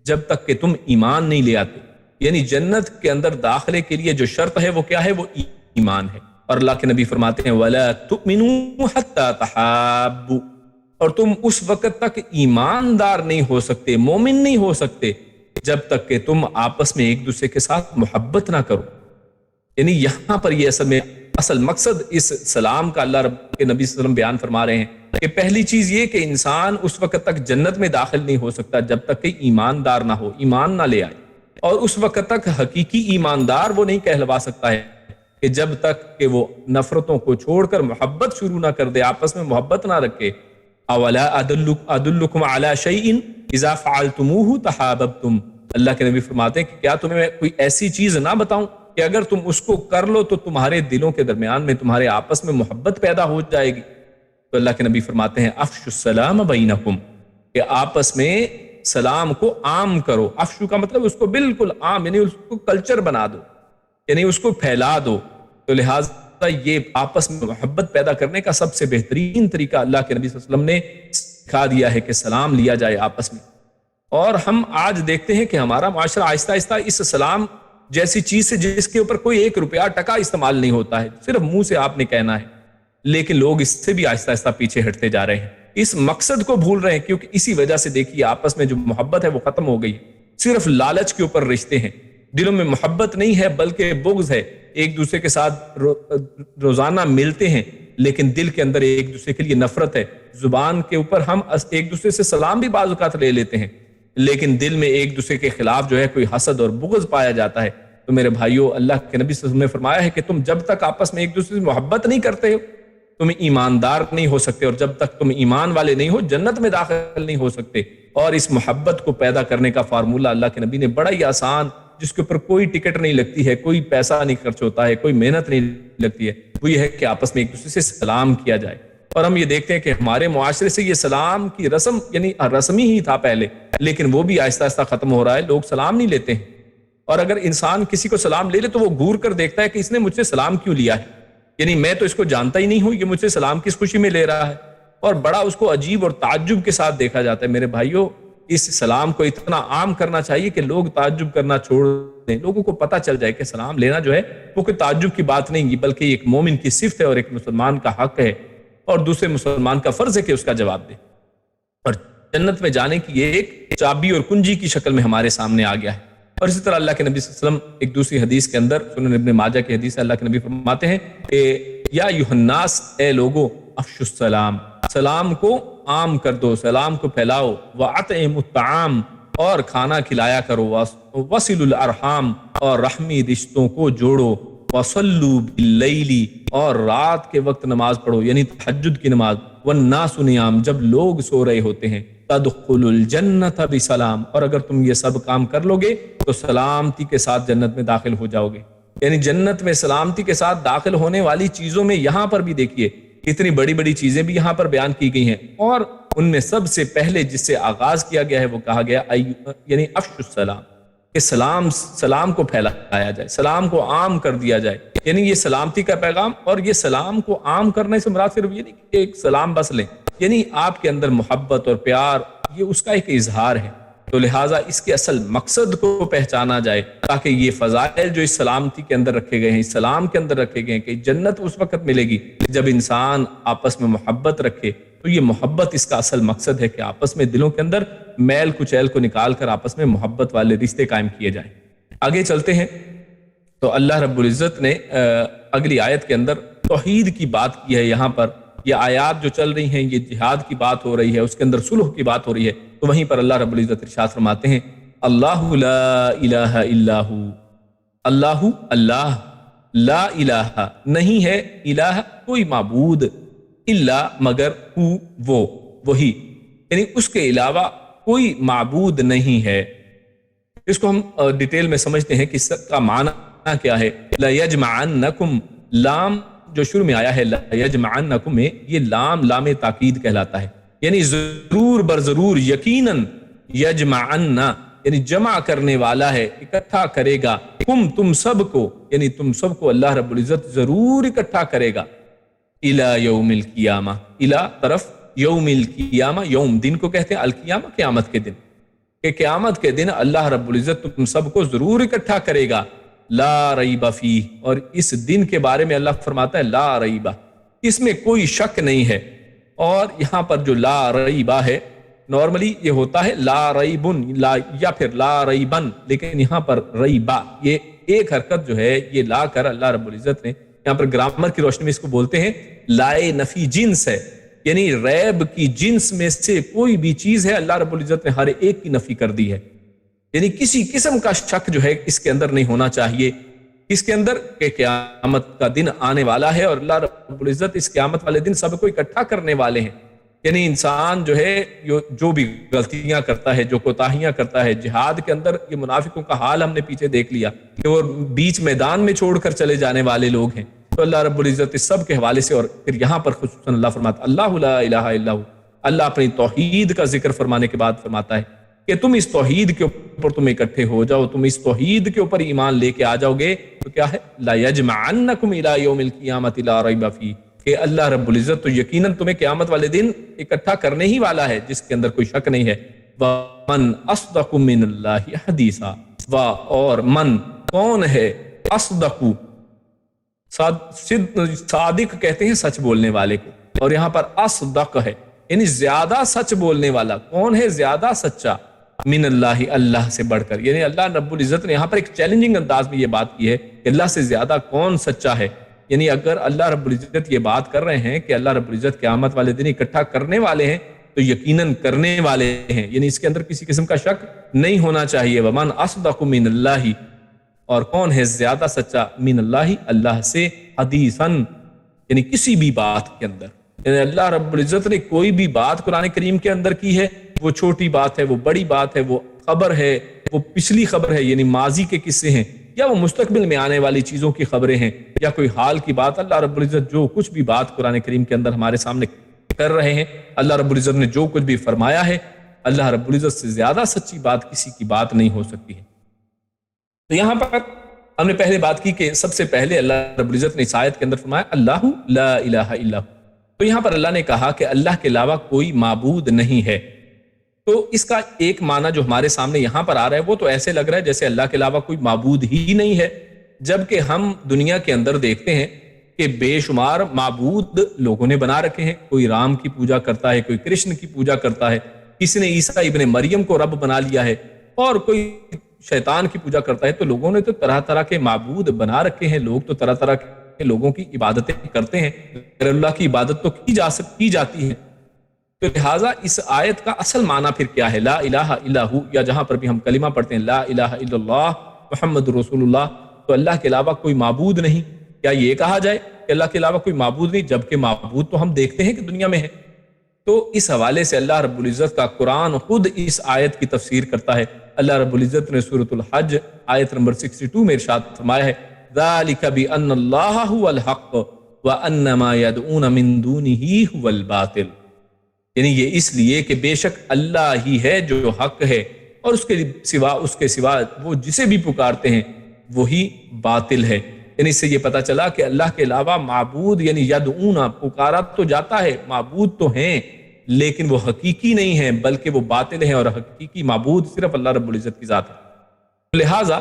جب تک کہ تم ایمان نہیں لے آتے، یعنی جنت کے اندر داخلے کے لیے جو شرط ہے وہ کیا ہے، وہ ایمان ہے۔ اور اللہ کے نبی فرماتے ہیں وَلَا تُؤْمِنُوا حَتَّى تَحَابُّوا، اور تم اس وقت تک ایماندار نہیں ہو سکتے، مومن نہیں ہو سکتے جب تک کہ تم آپس میں ایک دوسرے کے ساتھ محبت نہ کرو۔ یعنی یہاں پر یہ اصل مقصد اس سلام کا اللہ رب کے نبی صلی اللہ علیہ وسلم بیان فرما رہے ہیں کہ پہلی چیز یہ کہ انسان اس وقت تک جنت میں داخل نہیں ہو سکتا جب تک کہ ایماندار نہ ہو، ایمان نہ لے آئے، اور اس وقت تک حقیقی ایماندار وہ نہیں کہلوا سکتا ہے کہ جب تک کہ وہ نفرتوں کو چھوڑ کر محبت شروع نہ کر دے، آپس میں محبت نہ رکھے. اولا ادلکم علی شیء اذا فعلتموہ تحاببتم، اللہ کے نبی فرماتے ہیں کہ کیا تمہیں میں کوئی ایسی چیز نہ بتاؤں کہ اگر تم اس کو کر لو تو تمہارے دلوں کے درمیان میں، تمہارے آپس میں محبت پیدا ہو جائے گی. تو اللہ کے نبی فرماتے ہیں افشوا السلام بینکم، کہ آپس میں سلام کو عام کرو. افشو کا مطلب اس کو بالکل عام، یعنی اس کو کلچر بنا دو، یعنی اس کو پھیلا دو. تو لہٰذا یہ آپس میں محبت پیدا کرنے کا سب سے بہترین طریقہ اللہ کے نبی صلی اللہ علیہ وسلم نے سکھا دیا ہے کہ سلام لیا جائے آپس میں. اور ہم آج دیکھتے ہیں کہ ہمارا معاشرہ آہستہ آہستہ اس سلام جیسی چیز سے، جس کے اوپر کوئی 1 روپیہ ٹکا استعمال نہیں ہوتا ہے، صرف منہ سے آپ نے کہنا ہے، لیکن لوگ اس سے بھی آہستہ آہستہ پیچھے ہٹتے جا رہے ہیں، اس مقصد کو بھول رہے ہیں. کیونکہ اسی وجہ سے دیکھیے آپس میں جو محبت ہے وہ ختم ہو گئی. صرف لالچ کے اوپر رشتے ہیں، دلوں میں محبت نہیں ہے بلکہ بغض ہے. ایک دوسرے کے ساتھ روزانہ ملتے ہیں لیکن دل کے اندر ایک دوسرے کے لیے نفرت ہے. زبان کے اوپر ہم ایک دوسرے سے سلام بھی بعض اوقات لے لیتے ہیں، لیکن دل میں ایک دوسرے کے خلاف جو ہے کوئی حسد اور بغض پایا جاتا ہے. تو میرے بھائیو، اللہ کے نبی صلی اللہ علیہ وسلم نے فرمایا ہے کہ تم جب تک آپس میں ایک دوسرے سے محبت نہیں کرتے ہو، تم ایماندار نہیں ہو سکتے، اور جب تک تم ایمان والے نہیں ہو جنت میں داخل نہیں ہو سکتے. اور اس محبت کو پیدا کرنے کا فارمولہ اللہ کے نبی نے بڑا ہی آسان، جس کے اوپر کوئی ٹکٹ نہیں لگتی ہے، کوئی پیسہ نہیں خرچ ہوتا ہے، کوئی محنت نہیں لگتی ہے، وہ یہ ہے کہ آپس میں ایک دوسرے سے سلام کیا جائے. اور ہم یہ دیکھتے ہیں کہ ہمارے معاشرے سے یہ سلام کی رسم، یعنی رسمی ہی تھا پہلے، لیکن وہ بھی آہستہ آہستہ ختم ہو رہا ہے. لوگ سلام نہیں لیتے ہیں، اور اگر انسان کسی کو سلام لے لے تو وہ گور کر دیکھتا ہے کہ اس نے مجھ سے سلام کیوں لیا ہے، یعنی میں تو اس کو جانتا ہی نہیں ہوں، یہ مجھ سے سلام کس خوشی میں لے رہا ہے. اور بڑا اس کو عجیب اور تعجب کے ساتھ دیکھا جاتا ہے. میرے بھائیوں، اس سلام کو اتنا عام کرنا چاہیے کہ لوگ تعجب کرنا چھوڑ دیں، لوگوں کو پتہ چل جائے کہ سلام لینا جو ہے وہ کوئی تعجب کی بات نہیں، بلکہ ایک مومن کی صفت ہے اور ایک مسلمان کا حق ہے، اور دوسرے مسلمان کا فرض ہے کہ اس کا جواب دے. اور جنت میں جانے کی یہ ایک چابی اور کنجی کی شکل میں ہمارے سامنے آ گیا ہے. اور اسی طرح اللہ کے نبی صلی اللہ علیہ وسلم ایک دوسری حدیث کے اندر، سنن ابن ماجہ کی حدیث ہے، اللہ کے نبی فرماتے ہیں کہ یا ایھا الناس، اے لوگو، افشوا السلام، سلام کو عام کر دو، سلام کو پھیلاؤ. وَأَطْعِمُوا الطَّعَامَ، اور کھانا کھلایا کرو. وَصِلُوا الْأَرْحَامَ، اور رحمی رشتوں کو جوڑو. وَصَلُّوا بِاللَّيْلِ، اور رات کے وقت نماز پڑھو، یعنی تہجد کی نماز. وَالنَّاسُ نِيَامٌ، جب لوگ سو رہے ہوتے ہیں. تَدْخُلُوا الْجَنَّةَ بِسَلَامٍ، اور اگر تم یہ سب کام کر لو گے تو سلامتی کے ساتھ جنت میں داخل ہو جاؤ گے. یعنی جنت میں سلامتی کے ساتھ داخل ہونے والی چیزوں میں یہاں پر بھی دیکھیے کتنی بڑی بڑی چیزیں بھی یہاں پر بیان کی گئی ہیں، اور ان میں سب سے پہلے جس سے آغاز کیا گیا ہے وہ کہا گیا یعنی افشوا السلام، کہ سلام کو پھیلایا جائے، سلام کو عام کر دیا جائے. یعنی یہ سلامتی کا پیغام، اور یہ سلام کو عام کرنے سے مراد صرف یہ نہیں کہ ایک سلام بس لیں، یعنی آپ کے اندر محبت اور پیار، یہ اس کا ایک اظہار ہے. تو لہٰذا اس کے اصل مقصد کو پہچانا جائے، تاکہ یہ فضائل جو اس سلامتی کے اندر رکھے گئے ہیں، اس سلام کے اندر رکھے گئے ہیں، کہ جنت اس وقت ملے گی جب انسان آپس میں محبت رکھے. تو یہ محبت اس کا اصل مقصد ہے کہ آپس میں دلوں کے اندر میل کچیل کو نکال کر آپس میں محبت والے رشتے قائم کیے جائیں. آگے چلتے ہیں تو اللہ رب العزت نے اگلی آیت کے اندر توحید کی بات کی ہے. یہاں پر یہ آیات جو چل رہی ہیں، یہ جہاد کی بات ہو رہی ہے، اس کے اندر صلح کی بات ہو رہی ہے. تو وہیں پر اللہ رب العزت ارشاد فرماتے ہیں اللہ لا الہ الا ہو، اللہ اللہ، لا الہ نہیں ہے، الہ کوئی معبود، الا مگر، ہو وہ، وہی، یعنی اس کے علاوہ کوئی معبود نہیں ہے. اس کو ہم ڈیٹیل میں سمجھتے ہیں کہ اس کا معنی کیا ہے. لَيَجْمَعَنَّكُمْ، لام جو شروع میں آیا ہے لَيَجْمَعَنَّكُمْ میں، یہ لام تاکید کہلاتا ہے، یعنی ضرور برضرور، یقیناً. یجمعن یعنی جمع کرنے والا ہے، اکٹھا کرے گا. تم سب کو، یعنی تم سب کو اللہ رب العزت ضرور اکٹھا کرے گا. الی یوم القیامہ، الی طرف، یوم القیامہ، یوم دن کو کہتے ہیں، القیامہ قیامت کے دن، کہ قیامت کے دن اللہ رب العزت تم سب کو ضرور اکٹھا کرے گا. لا ریب فیہ، اور اس دن کے بارے میں اللہ فرماتا ہے لا ریب، اس میں کوئی شک نہیں ہے. اور یہاں پر جو لا ریبہ ہے، نارملی یہ ہوتا ہے لا ریبن، لا یا پھر لا ریبن، لیکن یہاں پر ریبہ، یہ ایک حرکت جو ہے یہ لا کر اللہ رب العزت نے یہاں پر گرامر کی روشنی میں اس کو بولتے ہیں لائے نفی جنس ہے، یعنی ریب کی جنس میں سے کوئی بھی چیز ہے اللہ رب العزت نے ہر ایک کی نفی کر دی ہے. یعنی کسی قسم کا شک جو ہے اس کے اندر نہیں ہونا چاہیے. اس کے اندر کہ قیامت کا دن آنے والا ہے اور اللہ رب العزت اس قیامت والے دن سب کو اکٹھا کرنے والے ہیں. یعنی انسان جو ہے جو بھی غلطیاں کرتا ہے، جو کوتاہیاں کرتا ہے، جہاد کے اندر یہ منافقوں کا حال ہم نے پیچھے دیکھ لیا کہ وہ بیچ میدان میں چھوڑ کر چلے جانے والے لوگ ہیں. تو اللہ رب العزت اس سب کے حوالے سے، اور پھر یہاں پر خصوصاً اللہ فرماتا اللہ لا الہ الا ہو، اللہ اپنی توحید کا ذکر فرمانے کے بعد فرماتا ہے کہ تم اس توحید کے اوپر تم اکٹھے ہو جاؤ، تم اس توحید کے اوپر ایمان لے کے آ جاؤ گے تو کیا ہے لا یجمعنکم الی یوم القیامۃ لا ریب فیہ، کہ اللہ رب العزت تو یقیناً تمہیں قیامت والے دن اکٹھا کرنے ہی والا ہے جس کے اندر کوئی شک نہیں ہے. وَمَنْ أَصْدَقُ مِنَ اللَّهِ حَدِيثًا، اور من کون ہے، اصدق صادق کہتے ہیں سچ بولنے والے کو، اور یہاں پر اصدق ہے یعنی زیادہ سچ بولنے والا. کون ہے زیادہ سچا؟ من اللہ، اللہ سے بڑھ کر. یعنی اللہ رب العزت نے یہاں پر ایک چیلنجنگ انداز میں یہ بات کی ہے کہ اللہ سے زیادہ کون سچا ہے. یعنی اگر اللہ رب العزت یہ بات کر رہے ہیں کہ اللہ رب العزت قیامت والے دن اکٹھا کرنے والے ہیں تو یقیناً کرنے والے ہیں، یعنی اس کے اندر کسی قسم کا شک نہیں ہونا چاہیے. ومن اصدق من اللہ، اور کون ہے زیادہ سچا من اللہ، اللہ سے، حدیثاً یعنی کسی بھی بات کے اندر. یعنی اللہ رب العزت نے کوئی بھی بات قرآن کریم کے اندر کی ہے، وہ چھوٹی بات ہے، وہ بڑی بات ہے، وہ خبر ہے، وہ پچھلی خبر ہے یعنی ماضی کے قصے ہیں، یا وہ مستقبل میں آنے والی چیزوں کی خبریں ہیں، یا کوئی حال کی بات. اللہ رب العزت جو کچھ بھی بات قرآن کریم کے اندر ہمارے سامنے کر رہے ہیں، اللہ رب العزت نے جو کچھ بھی فرمایا ہے، اللہ رب العزت سے زیادہ سچی بات کسی کی بات نہیں ہو سکتی ہے. تو یہاں پر ہم نے پہلے بات کی کہ سب سے پہلے اللہ رب العزت نے اس آیت کے اندر فرمایا اللہ لا الہ الا ہو. تو یہاں پر اللہ نے کہا کہ اللہ کے علاوہ کوئی معبود نہیں ہے. تو اس کا ایک معنی جو ہمارے سامنے یہاں پر آ رہا ہے وہ تو ایسے لگ رہا ہے جیسے اللہ کے علاوہ کوئی معبود ہی نہیں ہے، جبکہ ہم دنیا کے اندر دیکھتے ہیں کہ بے شمار معبود لوگوں نے بنا رکھے ہیں. کوئی رام کی پوجا کرتا ہے، کوئی کرشن کی پوجا کرتا ہے، کسی نے عیسیٰ ابن مریم کو رب بنا لیا ہے، اور کوئی شیطان کی پوجا کرتا ہے. تو لوگوں نے تو طرح طرح کے معبود بنا رکھے ہیں. لوگ تو طرح طرح کے لوگوں کی عبادتیں کرتے ہیں، غیر اللہ کی عبادت تو کی جاتی ہے. تو لہٰذا اس آیت کا اصل معنی پھر کیا ہے؟ لا الہ الا ہو، یا جہاں پر بھی ہم کلمہ پڑھتے ہیں لا الہ الا اللہ محمد رسول اللہ، تو اللہ کے علاوہ کوئی معبود نہیں. کیا یہ کہا جائے کہ اللہ کے علاوہ کوئی معبود نہیں، جبکہ معبود تو ہم دیکھتے ہیں کہ دنیا میں ہے؟ تو اس حوالے سے اللہ رب العزت کا قرآن خود اس آیت کی تفسیر کرتا ہے. اللہ رب العزت نے سورۃ الحج آیت نمبر 62 میں ارشاد فرمایا ہے ذالک بان اللہ هو الحق وان ما يدعون من دونه هو الباطل، یعنی یہ اس لیے کہ بے شک اللہ ہی ہے جو حق ہے، اور اس کے سوا وہ جسے بھی پکارتے ہیں وہی باطل ہے. یعنی اس سے یہ پتا چلا کہ اللہ کے علاوہ معبود یعنی یدعون پکارا تو جاتا ہے، معبود تو ہیں لیکن وہ حقیقی نہیں ہیں بلکہ وہ باطل ہیں، اور حقیقی معبود صرف اللہ رب العزت کی ذات ہے. لہٰذا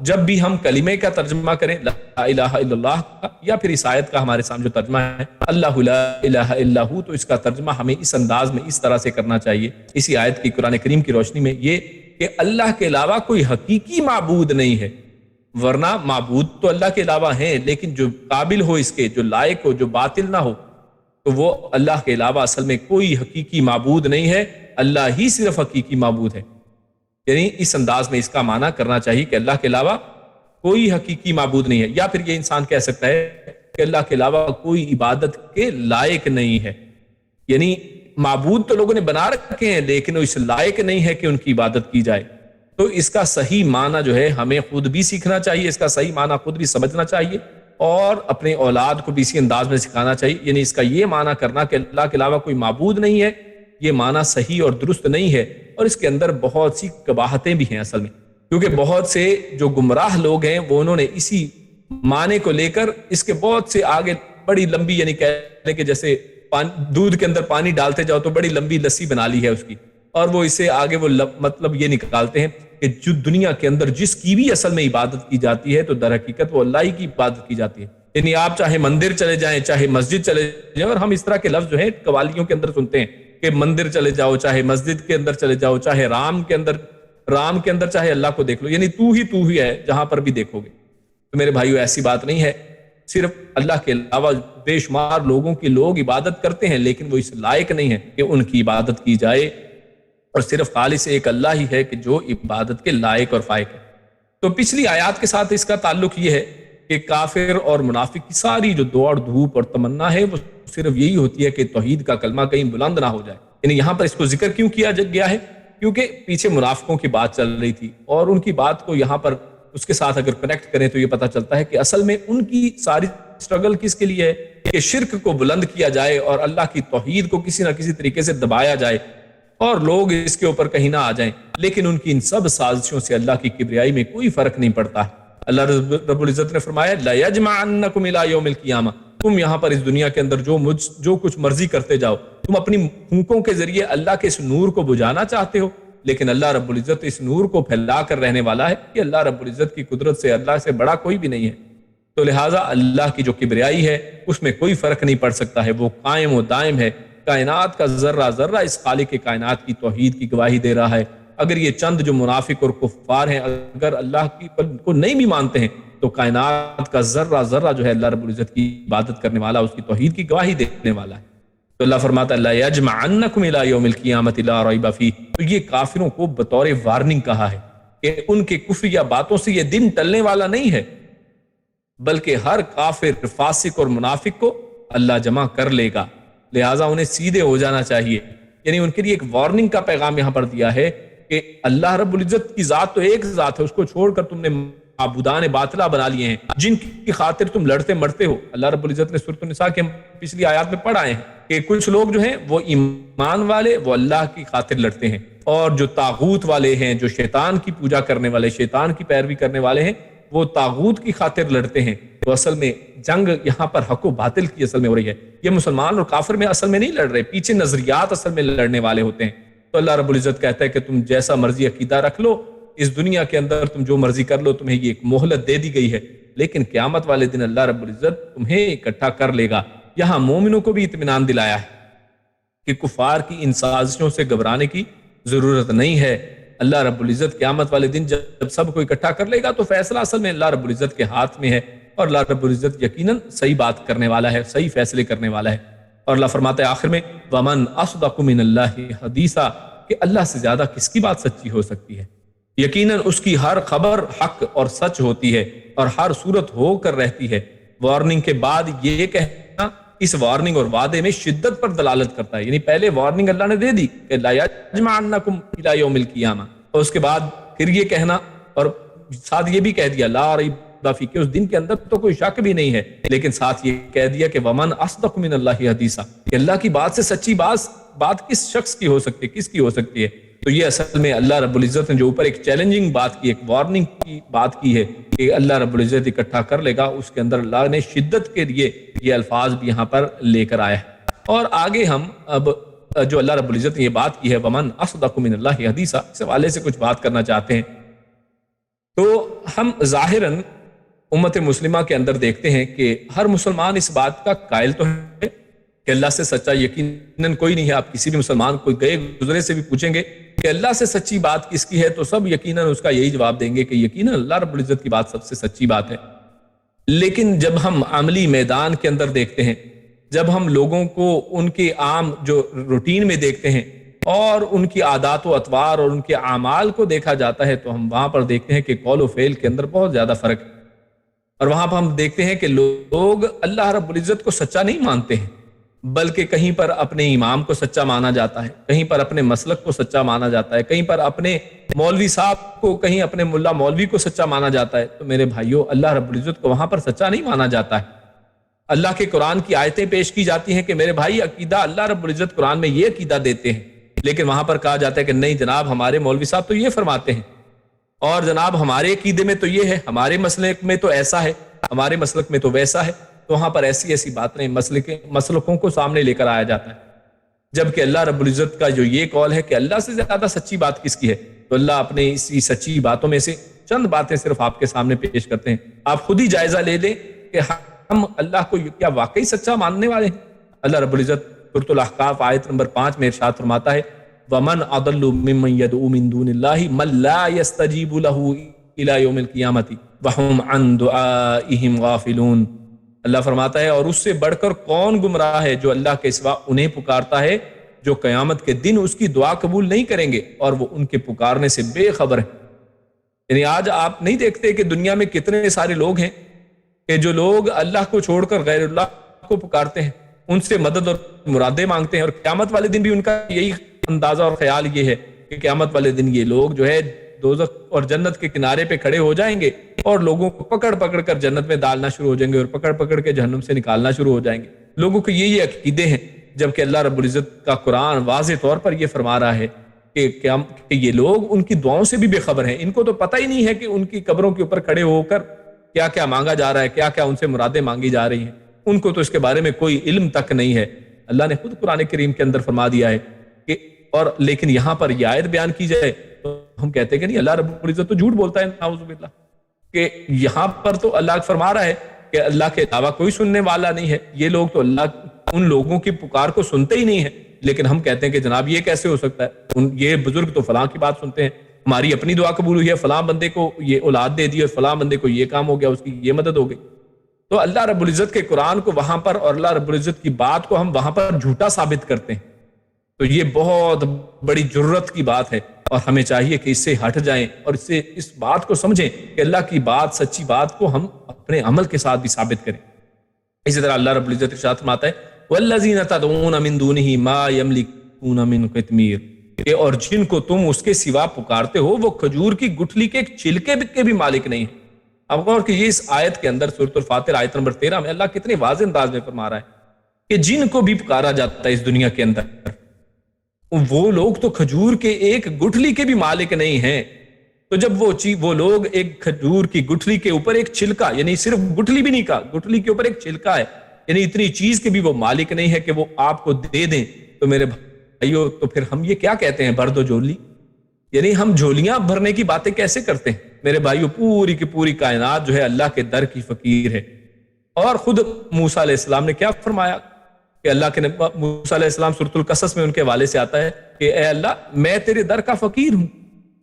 جب بھی ہم کلمے کا ترجمہ کریں لا الہ الا اللہ کا، یا پھر اس آیت کا ہمارے سامنے جو ترجمہ ہے اللہ لا الہ الا ہو، تو اس کا ترجمہ ہمیں اس انداز میں اس طرح سے کرنا چاہیے اسی آیت کی قرآن کریم کی روشنی میں، یہ کہ اللہ کے علاوہ کوئی حقیقی معبود نہیں ہے. ورنہ معبود تو اللہ کے علاوہ ہیں، لیکن جو قابل ہو اس کے، جو لائق ہو، جو باطل نہ ہو، تو وہ اللہ کے علاوہ اصل میں کوئی حقیقی معبود نہیں ہے. اللہ ہی صرف حقیقی معبود ہے. یعنی اس انداز میں اس کا معنی کرنا چاہیے کہ اللہ کے علاوہ کوئی حقیقی معبود نہیں ہے. یا پھر یہ انسان کہہ سکتا ہے کہ اللہ کے علاوہ کوئی عبادت کے لائق نہیں ہے. یعنی معبود تو لوگوں نے بنا رکھے ہیں لیکن وہ اس لائق نہیں ہے کہ ان کی عبادت کی جائے. تو اس کا صحیح معنی جو ہے ہمیں خود بھی سیکھنا چاہیے، اس کا صحیح معنی خود بھی سمجھنا چاہیے، اور اپنے اولاد کو بھی اسی انداز میں سکھانا چاہیے. یعنی اس کا یہ معنی کرنا کہ اللہ کے علاوہ کوئی معبود نہیں ہے، یہ معنی صحیح اور درست نہیں ہے، اور اس کے اندر بہت سی قباحتیں بھی ہیں اصل میں. کیونکہ بہت سے جو گمراہ لوگ ہیں وہ انہوں نے اسی معنی کو لے کر اس کے بہت سے آگے بڑی لمبی، یعنی کہہ لیں کہ جیسے دودھ کے اندر پانی ڈالتے جاؤ تو بڑی لمبی لسی بنا لی ہے اس کی، اور وہ اسے آگے وہ مطلب یہ نکالتے ہیں کہ جو دنیا کے اندر جس کی بھی اصل میں عبادت کی جاتی ہے تو در حقیقت وہ اللہ ہی کی عبادت کی جاتی ہے. یعنی آپ چاہے مندر چلے جائیں، چاہے مسجد چلے جائیں، اور ہم اس طرح کے لفظ جو ہیں قوالیوں کے اندر سنتے ہیں کہ مندر چلے جاؤ، چاہے مسجد کے اندر چلے جاؤ، چاہے رام کے اندر چاہے اللہ کو دیکھ لو، یعنی تو ہی ہے جہاں پر بھی دیکھو گے. تو میرے بھائیو ایسی بات نہیں ہے. صرف اللہ کے علاوہ بے شمار لوگوں کی لوگ عبادت کرتے ہیں لیکن وہ اس لائق نہیں ہے کہ ان کی عبادت کی جائے، اور صرف خالص ایک اللہ ہی ہے کہ جو عبادت کے لائق اور فائق ہے. تو پچھلی آیات کے ساتھ اس کا تعلق یہ ہے کہ کافر اور منافق کی ساری جو دوڑ دھوپ اور تمنا ہے وہ صرف یہی ہوتی ہے کہ توحید کا کلمہ کہیں بلند نہ ہو جائے. یعنی یہاں پر اس کو ذکر کیوں کیا گیا ہے؟ کیونکہ پیچھے منافقوں کی بات چل رہی تھی، اور ان کی بات کو یہاں پر اس کے ساتھ اگر کنیکٹ کریں تو یہ پتہ چلتا ہے کہ اصل میں ان کی ساری سٹرگل کس کے لیے ہے کہ شرک کو بلند کیا جائے اور اللہ کی توحید کو کسی نہ کسی طریقے سے دبایا جائے اور لوگ اس کے اوپر کہیں نہ آ جائیں. لیکن ان کی ان سب سازشوں سے اللہ کی کبریائی میں کوئی فرق نہیں پڑتا. اللہ رب العزت نے فرمایا لَيَجْمَعَنَّكُمْ إِلَىٰ يَوْمِ الْقِيَامَةِ، تم یہاں پر اس دنیا کے اندر جو کچھ مرضی کرتے جاؤ، تم اپنی پھونکوں کے ذریعے اللہ کے اس نور کو بجھانا چاہتے ہو، لیکن اللہ رب العزت اس نور کو پھیلا کر رہنے والا ہے کہ اللہ رب العزت کی قدرت سے اللہ سے بڑا کوئی بھی نہیں ہے. تو لہٰذا اللہ کی جو کبریائی ہے اس میں کوئی فرق نہیں پڑ سکتا ہے، وہ قائم و دائم ہے. کائنات کا ذرہ ذرہ اس خالق کائنات کی توحید کی گواہی دے رہا ہے. اگر یہ چند جو منافق اور کفار ہیں اگر اللہ کی کو نہیں بھی مانتے ہیں تو کائنات کا ذرہ ذرہ جو ہے اللہ رب العزت کی عبادت کرنے والا، اس کی توحید کی گواہی دینے والا ہے. تو اللہ فرماتا ہے لَيَجْمَعَنَّكُمْ إِلَىٰ يَوْمِ الْقِيَامَةِ لَا رَيْبَ فِيهِ. تو یہ کافروں کو بطور وارننگ کہا ہے کہ ان کے کفر یا باتوں سے یہ دن ٹلنے والا نہیں ہے، بلکہ ہر کافر، فاسق اور منافق کو اللہ جمع کر لے گا. لہٰذا انہیں سیدھے ہو جانا چاہیے. یعنی ان کے لیے ایک وارننگ کا پیغام یہاں پر دیا ہے کہ اللہ رب العزت کی ذات تو ایک ذات ہے، اس کو چھوڑ کر تم نے معبودان باطلہ بنا لیے ہیں جن کی خاطر تم لڑتے مرتے ہو. اللہ رب العزت نے سورۃ النساء کے ہم پچھلی آیات میں پڑھ آئے ہیں کہ کچھ لوگ جو ہیں وہ ایمان والے وہ اللہ کی خاطر لڑتے ہیں، اور جو طاغوت والے ہیں، جو شیطان کی پوجا کرنے والے، شیطان کی پیروی کرنے والے ہیں، وہ طاغوت کی خاطر لڑتے ہیں. تو اصل میں جنگ یہاں پر حق و باطل کی اصل میں ہو رہی ہے. یہ مسلمان اور کافر میں اصل میں نہیں لڑ رہے، پیچھے نظریات اصل میں لڑنے والے ہوتے ہیں. تو اللہ رب العزت کہتا ہے کہ تم جیسا مرضی عقیدہ رکھ لو، اس دنیا کے اندر تم جو مرضی کر لو، تمہیں یہ ایک مہلت دے دی گئی ہے، لیکن قیامت والے دن اللہ رب العزت تمہیں اکٹھا کر لے گا. یہاں مومنوں کو بھی اطمینان دلایا ہے کہ کفار کی ان سازشوں سے گھبرانے کی ضرورت نہیں ہے. اللہ رب العزت قیامت والے دن جب سب کو اکٹھا کر لے گا تو فیصلہ اصل میں اللہ رب العزت کے ہاتھ میں ہے، اور اللہ رب العزت یقیناً صحیح بات کرنے والا ہے، صحیح فیصلے کرنے والا ہے. اور اللہ فرماتا ہے آخر میں وَمَنْ أَصْدَقُ مِنَ اللَّهِ حَدِيثًا، کہ اللہ سے زیادہ کس کی بات سچی ہو سکتی ہے. یقیناً اس کی ہر خبر حق اور سچ ہوتی ہے اور ہر صورت ہو کر رہتی ہے. وارننگ کے بعد یہ کہنا اس وارننگ اور وعدے میں شدت پر دلالت کرتا ہے. یعنی پہلے وارننگ اللہ نے دے دی کہ لا یجمعنکم الی یوم القیامہ، اور اس کے بعد پھر یہ کہنا اور ساتھ یہ بھی کہہ دیا لا ریب فیہ، کہ اس دن کے اندر تو کوئی شک بھی نہیں ہے، لیکن ساتھ یہ کہہ دیا کہ ومن اصدق من اللہ حدیثا، کہ اللہ کی بات سے سچی بات کس شخص کی ہو سکتی ہے، کس کی ہو سکتی ہے. تو یہ اصل میں اللہ رب العزت نے جو اوپر ایک چیلنجنگ بات کی، ایک وارننگ کی بات کی ہے کہ اللہ رب العزت اکٹھا کر لے گا، اس کے اندر اللہ نے شدت کے لیے یہ الفاظ بھی یہاں پر لے کر آیا ہے. اور آگے ہم اب جو اللہ رب العزت نے یہ بات کی ہے ومن اصدق من اللہ حدیثا، اس حوالے سے کچھ بات کرنا چاہتے ہیں. تو ہم ظاہراً امت مسلمہ کے اندر دیکھتے ہیں کہ ہر مسلمان اس بات کا قائل تو ہے کہ اللہ سے سچا یقیناً کوئی نہیں ہے. آپ کسی بھی مسلمان کو گئے گزرے سے بھی پوچھیں گے کہ اللہ سے سچی بات کس کی ہے تو سب یقیناً اس کا یہی جواب دیں گے کہ یقیناً اللہ رب العزت کی بات سب سے سچی بات ہے. لیکن جب ہم عملی میدان کے اندر دیکھتے ہیں، جب ہم لوگوں کو ان کے عام جو روٹین میں دیکھتے ہیں اور ان کی عادات و اطوار اور ان کے اعمال کو دیکھا جاتا ہے تو ہم وہاں پر دیکھتے ہیں کہ قول و فعل کے اندر بہت زیادہ فرق ہے. اور وہاں پر ہم دیکھتے ہیں کہ لوگ اللہ رب العزت کو سچا نہیں مانتے ہیں، بلکہ کہیں پر اپنے امام کو سچا مانا جاتا ہے، کہیں پر اپنے مسلک کو سچا مانا جاتا ہے، کہیں پر اپنے مولوی صاحب کو، کہیں اپنے ملا مولوی کو سچا مانا جاتا ہے. تو میرے بھائیوں، اللہ رب العزت کو وہاں پر سچا نہیں مانا جاتا ہے. اللہ کے قرآن کی آیتیں پیش کی جاتی ہیں کہ میرے بھائی عقیدہ اللہ رب العزت قرآن میں یہ عقیدہ دیتے ہیں، لیکن وہاں پر کہا جاتا ہے کہ نہیں جناب ہمارے مولوی صاحب تو یہ فرماتے ہیں، اور جناب ہمارے عقیدے میں تو یہ ہے، ہمارے مسلک میں تو ایسا ہے، ہمارے مسلک میں تو ویسا ہے. تو وہاں پر ایسی باتیں مسلکوں کو سامنے لے کر آیا جاتا ہے، جبکہ اللہ رب العزت کا جو یہ قول ہے کہ اللہ سے زیادہ سچی بات کس کی ہے، تو اللہ اپنے اسی سچی باتوں میں سے چند باتیں صرف آپ کے سامنے پیش کرتے ہیں. آپ خود ہی جائزہ لے لیں کہ ہم اللہ کو کیا واقعی سچا ماننے والے ہیں. اللہ رب العزت سورۃ الاحقاف آیت نمبر 5 میں ارشاد فرماتا ہے وَمَنْ أَضَلُّ مِمَّنْ يَدْعُو مِن دُونِ اللَّهِ مَن لَّا يَسْتَجِيبُ لَهُ إِلَىٰ يَوْمِ الْقِيَامَةِ وَهُمْ عَن دُعَائِهِمْ غَافِلُونَ. اللہ فرماتا ہے اور اس سے بڑھ کر کون گمراہ ہے جو اللہ کے سوا انہیں پکارتا ہے جو قیامت کے دن اس کی دعا قبول نہیں کریں گے اور وہ ان کے پکارنے سے بے خبر ہیں. یعنی آج آپ نہیں دیکھتے کہ دنیا میں کتنے سارے لوگ ہیں کہ جو لوگ اللہ کو چھوڑ کر غیر اللہ کو پکارتے ہیں، ان سے مدد اور مرادیں مانگتے ہیں، اور قیامت والے دن بھی ان کا یہی اندازہ اور خیال یہ ہے کہ قیامت والے دن یہ لوگ جو ہے دوزخ اور جنت کے کنارے پہ کھڑے ہو جائیں گے اور لوگوں کو پکڑ پکڑ کر جنت میں ڈالنا شروع ہو جائیں گے اور پکڑ پکڑ کے جہنم سے نکالنا شروع ہو جائیں گے. لوگوں کے یہی عقیدے ہیں، جبکہ اللہ رب العزت کا قرآن واضح طور پر یہ فرما رہا ہے کہ یہ لوگ ان کی دعاؤں سے بھی بے خبر ہیں. ان کو تو پتہ ہی نہیں ہے کہ ان کی قبروں کے اوپر کھڑے ہو کر کیا کیا مانگا جا رہا ہے، کیا کیا ان سے مرادیں مانگی جا رہی ہیں. ان کو تو اس کے بارے میں کوئی علم تک نہیں ہے. اللہ نے خود قرآن کریم کے اندر فرما دیا ہے کہ اور لیکن یہاں پر یہ آیت بیان کی جائے تو ہم کہتے ہیں کہ نہیں، اللہ رب العزت تو جھوٹ بولتا ہے، نعوذ باللہ. کہ یہاں پر تو اللہ فرما رہا ہے کہ اللہ کے علاوہ کوئی سننے والا نہیں ہے. یہ لوگ تو اللہ ان لوگوں کی پکار کو سنتے ہی نہیں ہیں، لیکن ہم کہتے ہیں کہ جناب یہ کیسے ہو سکتا ہے، یہ بزرگ تو فلاں کی بات سنتے ہیں، ہماری اپنی دعا قبول ہوئی ہے، فلاں بندے کو یہ اولاد دے دی اور فلاں بندے کو یہ کام ہو گیا، اس کی یہ مدد ہو گئی. تو اللہ رب العزت کے قرآن کو وہاں پر اور اللہ رب العزت کی بات کو ہم وہاں پر جھوٹا ثابت کرتے ہیں. تو یہ بہت بڑی جرت کی بات ہے، اور ہمیں چاہیے کہ اس سے ہٹ جائیں اور اس بات کو سمجھیں کہ اللہ کی بات، سچی بات کو ہم اپنے عمل کے ساتھ بھی ثابت کریں. اسی طرح اللہ رب العزت ارشاد فرماتا ہے وَالَّذِينَ تَدْعُونَ مِن دُونِهِ مَا يَمْلِكُونَ مِن قِطْمِيرٍ، اور جن کو تم اس کے سوا پکارتے ہو وہ کھجور کی گٹھلی کے ایک چھلکے کے بھی مالک نہیں ہیں. اب غور کہ یہ اس آیت کے اندر سورۃ الفاتر آیت نمبر 13 میں اللہ کتنے واضح انداز میں فرما رہا ہے کہ جن کو بھی پکارا جاتا ہے اس دنیا کے اندر، وہ لوگ تو کھجور کے ایک گٹھلی کے بھی مالک نہیں ہیں. تو جب وہ لوگ ایک کھجور کی گٹھلی کے اوپر ایک چھلکا، یعنی صرف گٹھلی بھی نہیں کہا، گٹھلی کے اوپر ایک چھلکا ہے، یعنی اتنی چیز کے بھی وہ مالک نہیں ہے کہ وہ آپ کو دے دیں، تو میرے بھائیو تو پھر ہم یہ کیا کہتے ہیں، بھر دو جھولی؟ یعنی ہم جھولیاں بھرنے کی باتیں کیسے کرتے ہیں؟ میرے بھائیو پوری کی پوری کائنات جو ہے اللہ کے در کی فقیر ہے. اور خود موسیٰ علیہ السلام نے کیا فرمایا کہ اللہ کے موسیٰ علیہ السلام سورۃ القصص میں ان کے والے سے آتا ہے کہ اے اللہ میں تیرے در کا فقیر ہوں.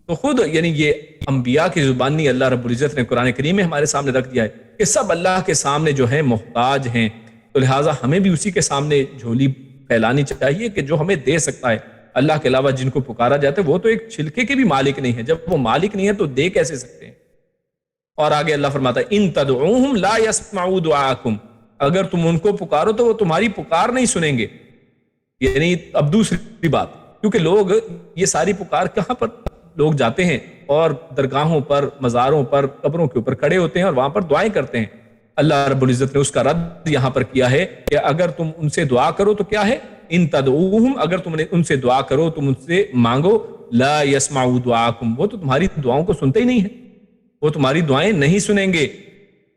تو خود یعنی یہ انبیاء کی زبانی اللہ رب العزت نے قرآن کریم میں ہمارے سامنے رکھ دیا ہے کہ سب اللہ کے سامنے جو ہے محتاج ہیں. تو لہٰذا ہمیں بھی اسی کے سامنے جھولی پھیلانی چاہیے کہ جو ہمیں دے سکتا ہے. اللہ کے علاوہ جن کو پکارا جاتا ہے وہ تو ایک چھلکے کے بھی مالک نہیں ہے. جب وہ مالک نہیں ہے تو دے کیسے سکتے ہیں؟ اور آگے اللہ فرماتا ہے ان تدعوہم لا يسمعوا دعاءکم، اگر تم ان کو پکارو تو وہ تمہاری پکار نہیں سنیں گے. یعنی اب دوسری بات، کیونکہ لوگ یہ ساری پکار کہاں پر لوگ جاتے ہیں اور درگاہوں پر، مزاروں پر، قبروں کے اوپر کھڑے ہوتے ہیں اور وہاں پر دعائیں کرتے ہیں. اللہ رب العزت نے اس کا رد یہاں پر کیا ہے کہ اگر تم ان سے دعا کرو تو کیا ہے، ان تدعوہم، اگر تم نے ان سے دعا کرو، تم ان سے مانگو، لا يسمعوا دعاکم، وہ تو تمہاری دعاؤں کو سنتے ہی نہیں ہیں، وہ تمہاری دعائیں نہیں سنیں گے.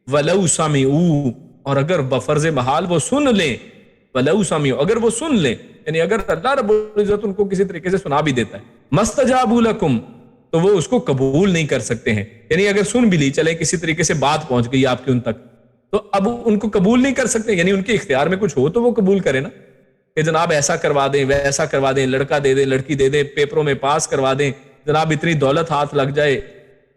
وَلَوْ سَمِعُوا، اور اگر بفرض محال وہ سن لیں، وَلَوْ سَمِعُوا، اگر وہ سن لیں، یعنی اگر اللہ رب العزت ان کو کسی طریقے سے سنا بھی دیتا ہے، مَسْتَجَابُوا لَكُمْ، تو وہ اس کو قبول نہیں کر سکتے ہیں. یعنی اگر سن بھی لی، چلے کسی طریقے سے بات پہنچ گئی آپ کی ان تک، تو اب ان کو قبول نہیں کر سکتے. یعنی ان کے اختیار میں کچھ ہو تو وہ قبول کرے نا، کہ جناب ایسا کروا دیں، ویسا کروا دیں، لڑکا دے دیں، لڑکی دے دیں، پیپروں میں پاس کروا دیں، جناب اتنی دولت ہاتھ لگ جائے،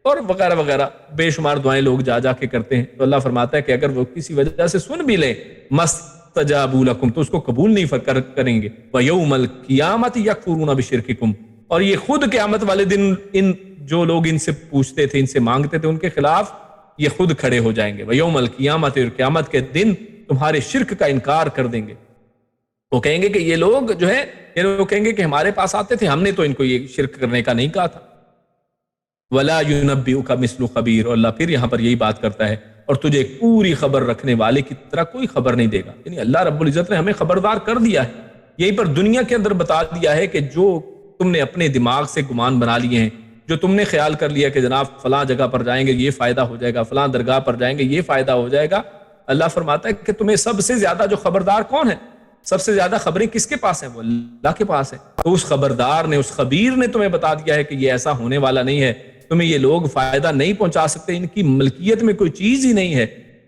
اور وغیرہ وغیرہ بے شمار دعائیں لوگ جا جا کے کرتے ہیں. تو اللہ فرماتا ہے کہ اگر وہ کسی وجہ سے سن بھی لیں، مَسْتَجَابُوا لَكُمْ، تو اس کو قبول نہیں کریں گے. وَيَوْمَ الْقِيَامَةِ يَكْفُرُونَ بِشِرْكِكُمْ، اور یہ خود قیامت والے دن ان جو لوگ ان سے پوچھتے تھے، ان سے مانگتے تھے، ان کے خلاف یہ خود کھڑے ہو جائیں گے. وَيَوْمَ الْقِيَامَةِ، اور قیامت کے دن تمہارے شرک کا انکار کر دیں گے. وہ کہیں گے کہ یہ لوگ جو ہے، یہ لوگ کہیں گے کہ ہمارے پاس آتے تھے، ہم نے تو ان کو یہ شرک کرنے کا نہیں کہا تھا. وَلَا يُنَبِّئُكَ مِثْلُ خَبِيرٍ، اور اللہ پھر یہاں پر یہی بات کرتا ہے، اور تجھے ایک پوری خبر رکھنے والے کی طرح کوئی خبر نہیں دے گا. یعنی اللہ رب العزت نے ہمیں خبردار کر دیا ہے، یہیں پر دنیا کے اندر بتا دیا ہے کہ جو تم نے اپنے دماغ سے گمان بنا لیے ہیں، جو تم نے خیال کر لیا کہ جناب فلاں جگہ پر جائیں گے یہ فائدہ ہو جائے گا، فلاں درگاہ پر جائیں گے یہ فائدہ ہو جائے گا، اللہ فرماتا ہے کہ تمہیں سب سے زیادہ جو خبردار کون ہے، سب سے زیادہ خبریں کس کے پاس ہیں؟ وہ اللہ کے پاس ہیں. تو اس خبردار نے، اس خبیر نے تمہیں بتا دیا ہے کہ یہ ایسا ہونے والا نہیں ہے، تمہیں یہ لوگ فائدہ نہیں پہنچا سکتے، ان کی ملکیت میں کوئی چیز ہی نہیں ہے.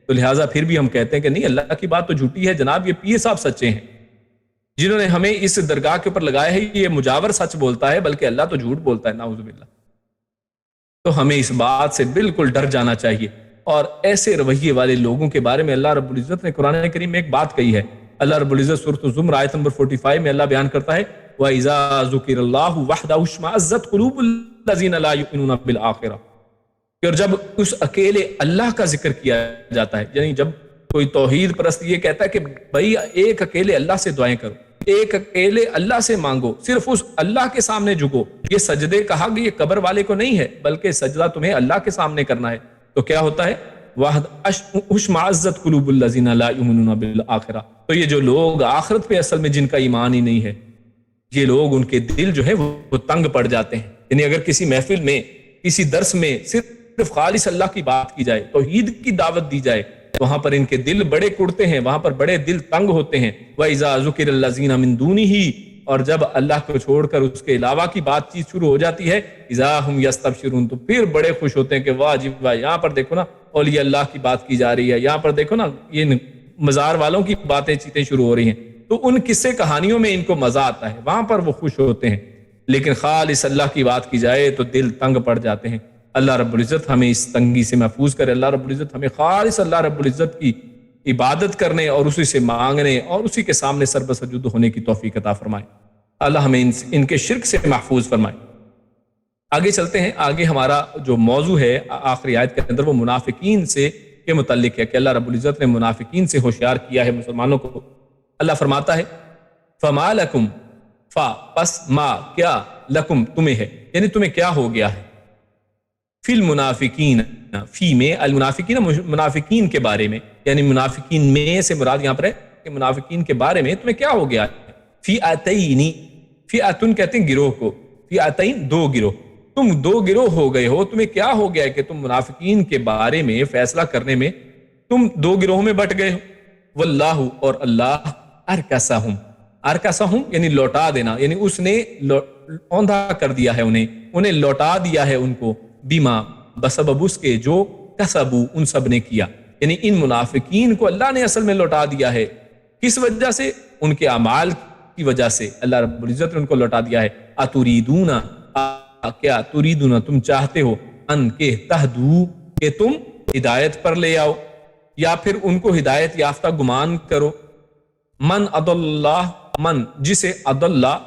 تو لہٰذا پھر بھی ہم کہتے ہیں کہ نہیں، اللہ کی بات تو جھوٹی ہے. جناب یہ پیر صاحب سچے ہیں، جنہوں نے ہمیں اس درگاہ کے اوپر لگایا ہے، یہ مجاور سچ بولتا ہے، بلکہ اللہ تو جھوٹ بولتا ہے، نعوذ باللہ. تو ہمیں اس بات سے بالکل ڈر جانا چاہیے. اور ایسے رویے والے لوگوں کے بارے میں اللہ رب العزت نے قرآن کریم میں ایک بات کہی ہے. اللہ رب العزت سورۃ الزمر آیت نمبر 45 میں اللہ بیان کرتا ہے وَإِذَا ذُكِرَ اللَّهُ وَحْدَهُ اشْمَأَزَّتْ قُلُوبُ الَّذِينَ لَا يُؤْمِنُونَ بِالْآخِرَةِ، اور جب اس اکیلے اللہ کا ذکر کیا جاتا ہے، یعنی جب کوئی توحید پرست یہ کہتا ہے کہ بھائی ایک اکیلے اللہ سے دعائیں کرو، ایک اکیلے اللہ سے مانگو، صرف اس اللہ کے سامنے جھکو، یہ سجدے کہا کہ یہ قبر والے کو نہیں ہے بلکہ سجدہ تمہیں اللہ کے سامنے کرنا ہے، تو کیا ہوتا ہے؟ اشمعزت قلوب الذین لا یؤمنون بالآخرہ، تو یہ جو لوگ آخرت پہ اصل میں جن کا ایمان ہی نہیں ہے، یہ لوگ ان کے دل جو ہے وہ تنگ پڑ جاتے ہیں۔ یعنی اگر کسی محفل میں، کسی درس میں صرف خالص اللہ کی بات کی جائے، توحید کی دعوت دی جائے، وہاں پر ان کے دل بڑے کڑتے ہیں، وہاں پر بڑے دل تنگ ہوتے ہیں۔ وَإِذَا ذُكِرَ الَّذِينَ مِن دُونِهِ، اور جب اللہ کو چھوڑ کر اس کے علاوہ کی بات چیت شروع ہو جاتی ہے، اِذَا هُمْ يَسْتَبْشِرُونَ، تو پھر بڑے خوش ہوتے ہیں کہ واہ جی واہ، یہاں پر دیکھو نا اولیاء اللہ کی بات کی جا رہی ہے، یہاں پر دیکھو نا یہ مزار والوں کی باتیں چیتیں شروع ہو رہی ہیں، تو ان قصے کہانیوں میں ان کو مزہ آتا ہے، وہاں پر وہ خوش ہوتے ہیں۔ لیکن خالص اللہ کی بات کی جائے تو دل تنگ پڑ جاتے ہیں۔ اللہ رب العزت ہمیں اس تنگی سے محفوظ کرے، اللہ رب العزت ہمیں خالص اللہ رب العزت کی عبادت کرنے اور اسی سے مانگنے اور اسی کے سامنے سر بسجود ہونے کی توفیق عطا فرمائے۔ اللہ ہمیں ان کے شرک سے محفوظ فرمائے۔ آگے چلتے ہیں، آگے ہمارا جو موضوع ہے آخری آیت کے اندر وہ منافقین سے کے متعلق ہے کہ اللہ رب العزت نے منافقین سے ہوشیار کیا ہے مسلمانوں کو۔ اللہ فرماتا ہے فما لکم، فا پس ما کیا، لکم تمہیں ہے، یعنی تمہیں کیا ہو گیا ہے، فی المنافقین، فی میں المنافقین، منافقین کے بارے میں، یعنی منافقین میں سے مراد یہاں پر ہے کہ منافقین کے بارے میں تمہیں کیا ہو گیا ہے۔ فی اتینی، فی اتن کہتے ہیں گروہ کو، فی اتین دو گروہ، تم دو گروہ ہو گئے ہو، تمہیں کیا ہو گیا ہے کہ تم منافقین کے بارے میں فیصلہ کرنے میں تم دو گروہوں میں بٹ گئے ہو۔ واللہ، اور اللہ، ارکسہم، ارکسہم یعنی لوٹا دینا، یعنی اس نے اوندھا کر دیا ہے انہیں لوٹا دیا ہے ان کو، بیما بسبب اس کے جو کسبو ان سب نے کیا، یعنی ان منافقین کو اللہ نے اصل میں لوٹا دیا ہے، کس وجہ سے؟ ان کے اعمال کی وجہ سے اللہ رب العزت نے ان کو لوٹا دیا ہے۔ اتریدون، کیا تریدون تم چاہتے ہو، ان کے تہدو کہ تم ہدایت پر لے آؤ، یا پھر ان کو ہدایت یافتہ گمان کرو۔ من اضل اللہ، من جسے اضل اللہ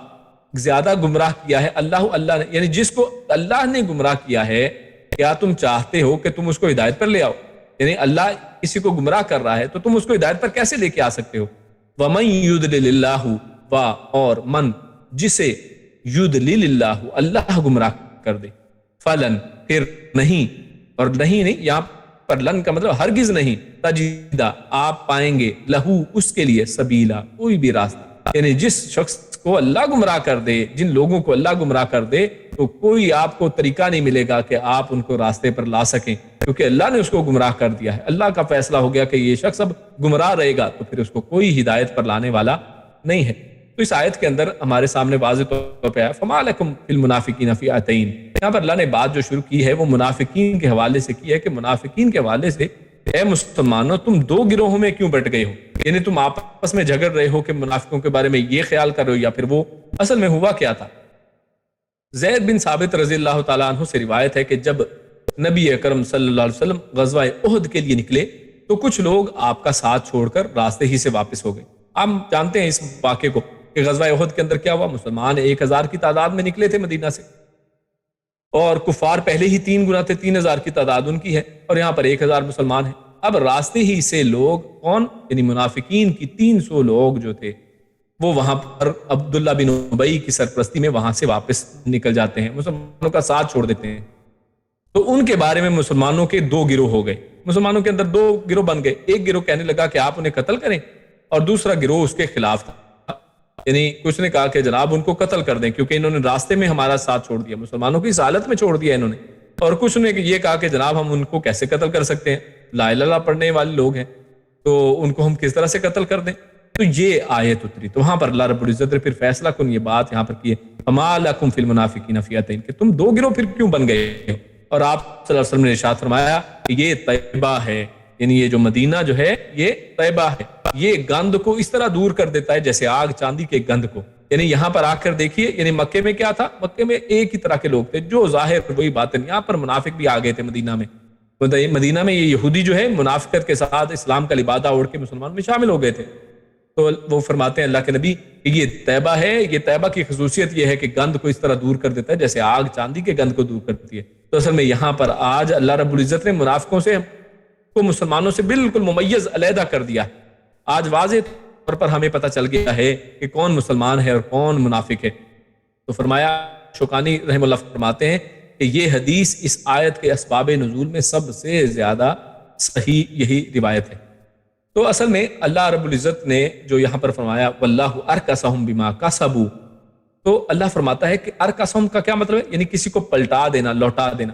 زیادہ گمراہ کیا ہے اللہ نے، یعنی جس کو اللہ نے گمراہ کیا ہے، کیا تم چاہتے ہو کہ تم اس کو ہدایت پر لے آؤ؟ یعنی اللہ کسی کو گمراہ کر رہا ہے تو تم اس کو ہدایت پر کیسے لے کے آ سکتے ہو؟ وَمَن يُضْلِلِ اللَّهُ، اور من جسے یُضْلِلِ اللَّهُ اللہ گمراہ کر دے، فلن پھر نہیں، اور نہیں یہاں پر لن کا مطلب ہرگز نہیں، تجدہ آپ پائیں گے، لہو اس کے لیے، سبیلا کوئی بھی راستہ، یعنی جس شخص کو اللہ گمراہ کر دے، جن لوگوں کو اللہ گمراہ کر دے، تو کوئی آپ کو طریقہ نہیں ملے گا کہ آپ ان کو راستے پر لا سکیں، کیونکہ اللہ نے اس کو گمراہ کر دیا ہے۔ اللہ کا فیصلہ ہو گیا کہ یہ شخص اب گمراہ رہے گا، تو پھر اس کو کوئی ہدایت پر لانے والا نہیں ہے۔ تو اس آیت کے اندر ہمارے سامنے واضح طور پہ ہے فما لکم فی المنافقین فی اتین، یہاں پر اللہ نے بات جو شروع کی ہے وہ منافقین کے حوالے سے کی ہے کہ منافقین کے حوالے سے اے مسلمانوں تم دو گروہوں میں کیوں بٹ گئے ہو، یعنی تم آپس میں جھگڑ رہے ہو کہ منافقوں کے بارے میں یہ خیال کر رہے ہو، یا پھر وہ اصل میں ہوا کیا تھا۔ زید بن ثابت رضی اللہ تعالیٰ عنہ سے روایت ہے کہ جب نبی اکرم صلی اللہ علیہ وسلم غزوہ احد کے لیے نکلے تو کچھ لوگ آپ کا ساتھ چھوڑ کر راستے ہی سے واپس ہو گئے۔ ہم جانتے ہیں اس واقعے کو کہ غزوہ احد کے اندر کیا ہوا، مسلمان 1000 کی تعداد میں نکلے تھے مدینہ سے، اور کفار پہلے ہی 3 گنا تھے، 3000 کی تعداد ان کی ہے، اور یہاں پر 1000 مسلمان ہیں۔ اب راستے ہی سے لوگ کون، یعنی منافقین کی 300 لوگ جو تھے وہ وہاں پر عبداللہ بن ابی کی سرپرستی میں وہاں سے واپس نکل جاتے ہیں، مسلمانوں کا ساتھ چھوڑ دیتے ہیں۔ تو ان کے بارے میں مسلمانوں کے 2 گروہ ہو گئے، مسلمانوں کے اندر 2 گروہ بن گئے۔ ایک گروہ کہنے لگا کہ آپ انہیں قتل کریں، اور دوسرا گروہ اس کے خلاف تھا، یعنی کچھ نے کہا کہ جناب ان کو قتل کر دیں کیونکہ انہوں نے راستے میں ہمارا ساتھ چھوڑ دیا، مسلمانوں کی اس حالت میں چھوڑ دیا انہوں نے۔ اور کچھ نے یہ کہا کہ جناب ہم ان کو کیسے قتل کر سکتے ہیں، لا الہ الا اللہ پڑھنے والے لوگ ہیں، تو ان کو ہم کس طرح سے قتل کر دیں۔ تو یہ آیت اتری، تو وہاں پر اللہ رب العزت نے پھر فیصلہ کن یہ بات یہاں پر کی ہے فما لکم فی المنافقین فی اتین، کہ تم 2 گروہ پھر کیوں بن گئے ہو۔ اور آپ صلی اللہ علیہ وسلم نے ارشاد فرمایا کہ یہ طیبہ ہے، یعنی یہ جو مدینہ جو ہے یہ طیبہ ہے، یہ گند کو اس طرح دور کر دیتا ہے جیسے آگ چاندی کے گند کو۔ یعنی یہاں پر آ کر دیکھیے، یعنی مکے میں کیا تھا، مکے میں ایک ہی طرح کے لوگ تھے، جو ظاہر وہی باطن، یہاں پر منافق بھی آ گئے تھے مدینہ میں۔ مدینہ میں یہ یہودی جو ہے منافقت کے ساتھ اسلام کا لبادہ اوڑھ کے مسلمان میں شامل ہو گئے تھے۔ تو وہ فرماتے ہیں اللہ کے نبی کہ یہ طیبہ ہے، یہ طیبہ کی خصوصیت یہ ہے کہ گند کو اس طرح دور کر دیتا ہے جیسے آگ چاندی کے گند کو دور کرتی ہے۔ تو اصل میں یہاں پر آج اللہ رب العزت نے منافقوں سے کو مسلمانوں سے بالکل ممیز علیحدہ کر دیا ہے۔ آج واضح طور پر ہمیں پتہ چل گیا ہے کہ کون مسلمان ہے اور کون منافق ہے۔ تو فرمایا، شوکانی رحمہ اللہ فرماتے ہیں کہ یہ حدیث اس آیت کے اسباب نزول میں سب سے زیادہ صحیح یہی روایت ہے۔ تو اصل میں اللہ رب العزت نے جو یہاں پر فرمایا واللہ ارکسہم بما کسبوا، تو اللہ فرماتا ہے کہ ارکسہم کا کیا مطلب ہے؟ یعنی کسی کو پلٹا دینا، لوٹا دینا۔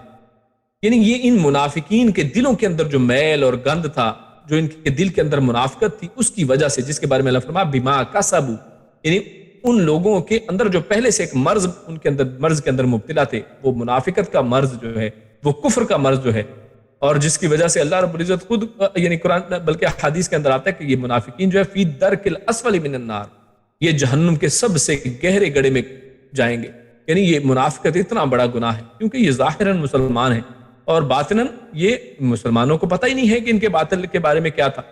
یعنی یہ ان منافقین کے دلوں کے اندر جو میل اور گند تھا، جو ان کے دل کے اندر منافقت تھی، اس کی وجہ سے، جس کے بارے میں اللہ فرمایا بما کسبوا، یعنی ان لوگوں کے اندر جو پہلے سے ایک مرض ان کے اندر، مرض کے اندر مبتلا تھے، وہ منافقت کا مرض جو ہے، وہ کفر کا مرض جو ہے، اور جس کی وجہ سے اللہ رب العزت خود یعنی قرآن بلکہ حدیث کے اندر آتا ہے کہ یہ منافقین جو ہے فی درک الاسفل من النار، یہ جہنم کے سب سے گہرے گڑھے میں جائیں گے۔ یعنی یہ منافقت اتنا بڑا گناہ ہے، کیونکہ یہ ظاہراً مسلمان ہیں اور باطناً یہ مسلمانوں کو پتہ ہی نہیں ہے کہ ان کے باطل کے بارے میں کیا تھا۔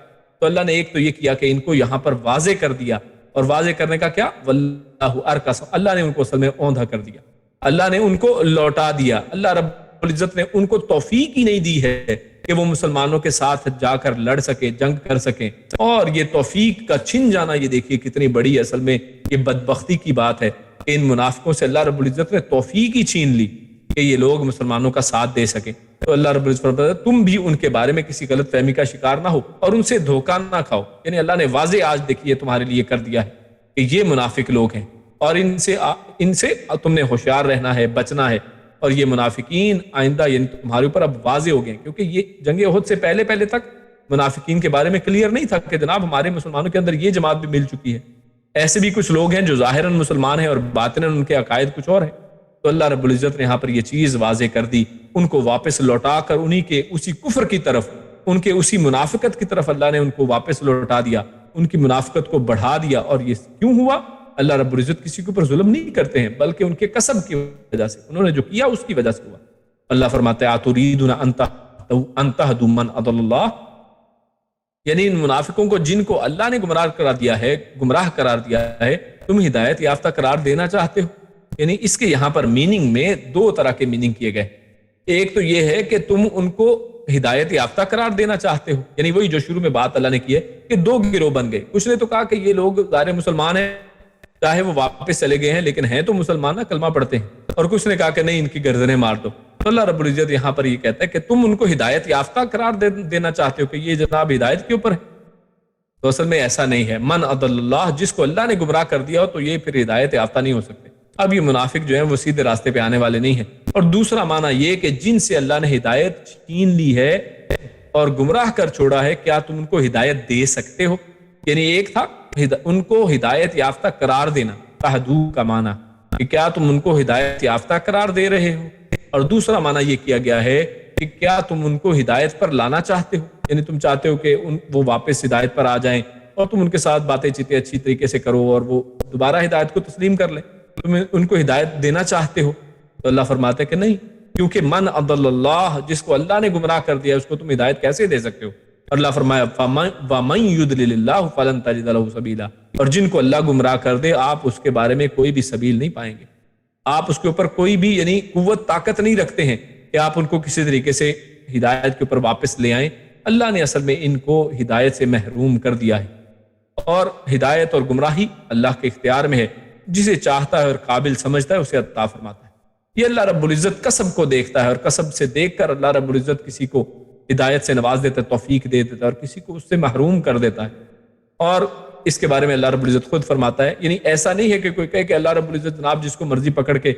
تو اللہ نے ایک تو یہ کیا کہ ان کو یہاں پر واضح کر دیا، اور واضح کرنے کا کیا؟ واللہ ارکسہم، اللہ نے ان کو اصل میں اوندھا کر دیا، اللہ نے ان کو لوٹا دیا۔ اللہ رب العزت نے ان کو توفیق ہی نہیں دی ہے کہ وہ مسلمانوں کے ساتھ جا کر لڑ سکیں، جنگ کر سکیں، اور یہ توفیق کا چھن جانا، یہ دیکھیے کتنی بڑی اصل میں یہ بدبختی کی بات ہے کہ ان منافقوں سے اللہ رب العزت نے توفیق ہی چھین لی کہ یہ لوگ مسلمانوں کا ساتھ دے سکیں۔ تو اللہ رب العزت فرماتا ہے تم بھی ان کے بارے میں کسی غلط فہمی کا شکار نہ ہو اور ان سے دھوکہ نہ کھاؤ۔ یعنی اللہ نے واضح آج دیکھیے تمہارے لیے کر دیا ہے کہ یہ منافق لوگ ہیں، اور ان سے تم نے ہوشیار رہنا ہے، بچنا ہے۔ اور یہ منافقین آئندہ یعنی تمہارے اوپر اب واضح ہو گئے، کیونکہ یہ جنگ احد سے پہلے تک منافقین کے بارے میں کلیئر نہیں تھا کہ جناب ہمارے مسلمانوں کے اندر یہ جماعت بھی مل چکی ہے۔ ایسے بھی کچھ لوگ ہیں جو ظاہراً مسلمان ہیں اور باطناً ان کے عقائد کچھ اور ہیں۔ تو اللہ رب العزت نے یہاں پر یہ چیز واضح کر دی، ان کو واپس لوٹا کر انہی کے اسی کفر کی طرف، ان کے اسی منافقت کی طرف اللہ نے ان کو واپس لوٹا دیا، ان کی منافقت کو بڑھا دیا۔ اور یہ کیوں ہوا؟ اللہ رب العزت کسی کے اوپر ظلم نہیں کرتے ہیں، بلکہ ان کے کسب کی وجہ سے، انہوں نے جو کیا اس کی وجہ سے ہوا۔ اللہ فرماتا ہے اتریدون ان تهدوا من اضل اللہ، یعنی ان منافقوں کو جن کو اللہ نے گمراہ قرار دیا ہے تم ہدایت یافتہ قرار دینا چاہتے ہو۔ یعنی اس کے یہاں پر میننگ میں دو طرح کے میننگ کیے گئے۔ ایک تو یہ ہے کہ تم ان کو ہدایت یافتہ قرار دینا چاہتے ہو، یعنی وہی جو شروع میں بات اللہ نے کی ہے کہ دو گروہ بن گئے۔ کچھ نے تو کہا کہ یہ لوگ ظاہر مسلمان ہیں، چاہے وہ واپس چلے گئے ہیں لیکن ہیں تو مسلمان، کلمہ پڑھتے ہیں، اور کچھ نے کہا کہ نہیں، ان کی گردنیں مار دو۔ تو اللہ رب العزت یہاں پر یہ کہتا ہے کہ تم ان کو ہدایت یافتہ قرار دینا چاہتے ہو کہ یہ جناب ہدایت کے اوپر ہے۔ تو اصل میں ایسا نہیں ہے۔ من اضل اللہ، جس کو اللہ نے گمراہ کر دیا ہو تو یہ پھر ہدایت یافتہ نہیں ہو سکتے۔ اب یہ منافق جو ہیں وہ سیدھے راستے پہ آنے والے نہیں ہیں۔ اور دوسرا معنی یہ کہ جن سے اللہ نے ہدایت چھین لی ہے اور گمراہ کر چھوڑا ہے، کیا تم ان کو ہدایت دے سکتے ہو؟ یعنی ایک تھا ان کو ہدایت یافتہ قرار دینا، تہدو کا معنی کہ کیا تم ان کو ہدایت یافتہ قرار دے رہے ہو، اور دوسرا معنی یہ کیا گیا ہے کہ کیا تم ان کو ہدایت پر لانا چاہتے ہو، یعنی تم چاہتے ہو کہ وہ واپس ہدایت پر آ جائیں اور تم ان کے ساتھ باتیں چیتیں اچھی طریقے سے کرو اور وہ دوبارہ ہدایت کو تسلیم کر لیں، تم ان کو ہدایت دینا چاہتے ہو۔ تو اللہ فرماتے ہیں کہ نہیں، کیونکہ من اضل اللہ، جس کو اللہ نے گمراہ کر دیا اس کو تم ہدایت کیسے دے سکتے ہو؟ اور اللہ فرمایا وَمَن يُضْلِلِ اللَّهُ فَلَن تَجِدَ لَهُ سَبِيلًا، اور جن کو اللہ گمراہ کر دے آپ اس کے بارے میں کوئی بھی سبیل نہیں پائیں گے، آپ اس کے اوپر کوئی بھی یعنی قوت طاقت نہیں رکھتے ہیں کہ آپ ان کو کسی طریقے سے ہدایت کے اوپر واپس لے آئیں۔ اللہ نے اصل میں ان کو ہدایت سے محروم کر دیا ہے، اور ہدایت اور گمراہی اللہ کے اختیار میں ہے، جسے چاہتا ہے اور قابل سمجھتا ہے اسے عطا فرماتا ہے۔ یہ اللہ رب العزت کسب کو دیکھتا ہے، اور کسب سے دیکھ کر اللہ رب العزت کسی کو ہدایت سے نواز دیتا ہے، توفیق دے دیتا ہے، اور کسی کو اس سے محروم کر دیتا ہے۔ اور اس کے بارے میں اللہ رب العزت خود فرماتا ہے، یعنی ایسا نہیں ہے کہ کوئی کہے کہ اللہ رب العزت جناب جس کو مرضی پکڑ کے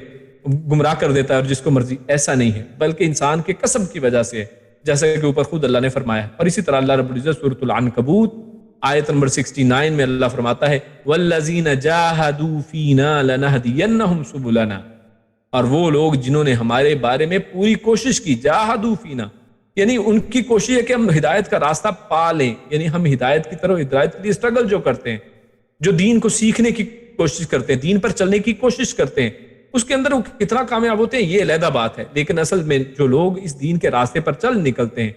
گمراہ کر دیتا ہے اور جس کو مرضی، ایسا نہیں ہے، بلکہ انسان کے کسب کی وجہ سے ہے، جیسا کہ اوپر خود اللہ نے فرمایا ہے۔ اور اسی طرح اللہ رب العزت سورۃ العنکبوت آیت نمبر 69 میں اللہ فرماتا ہے وَالَّذِينَ جَاهَدُوا فِينَا لَنَهْدِيَنَّهُمْ سُبُلَنَا، اور وہ لوگ جنہوں نے ہمارے بارے میں پوری کوشش کی، جاہدوا فینا، یعنی ان کی کوشش ہے کہ ہم ہدایت کا راستہ پا لیں، یعنی ہم ہدایت کی طرف، ہدایت کے لیے اسٹرگل جو کرتے ہیں، جو دین کو سیکھنے کی کوشش کرتے ہیں، دین پر چلنے کی کوشش کرتے ہیں، اس کے اندر وہ کتنا کامیاب ہوتے ہیں یہ علیحدہ بات ہے، لیکن اصل میں جو لوگ اس دین کے راستے پر چل نکلتے ہیں،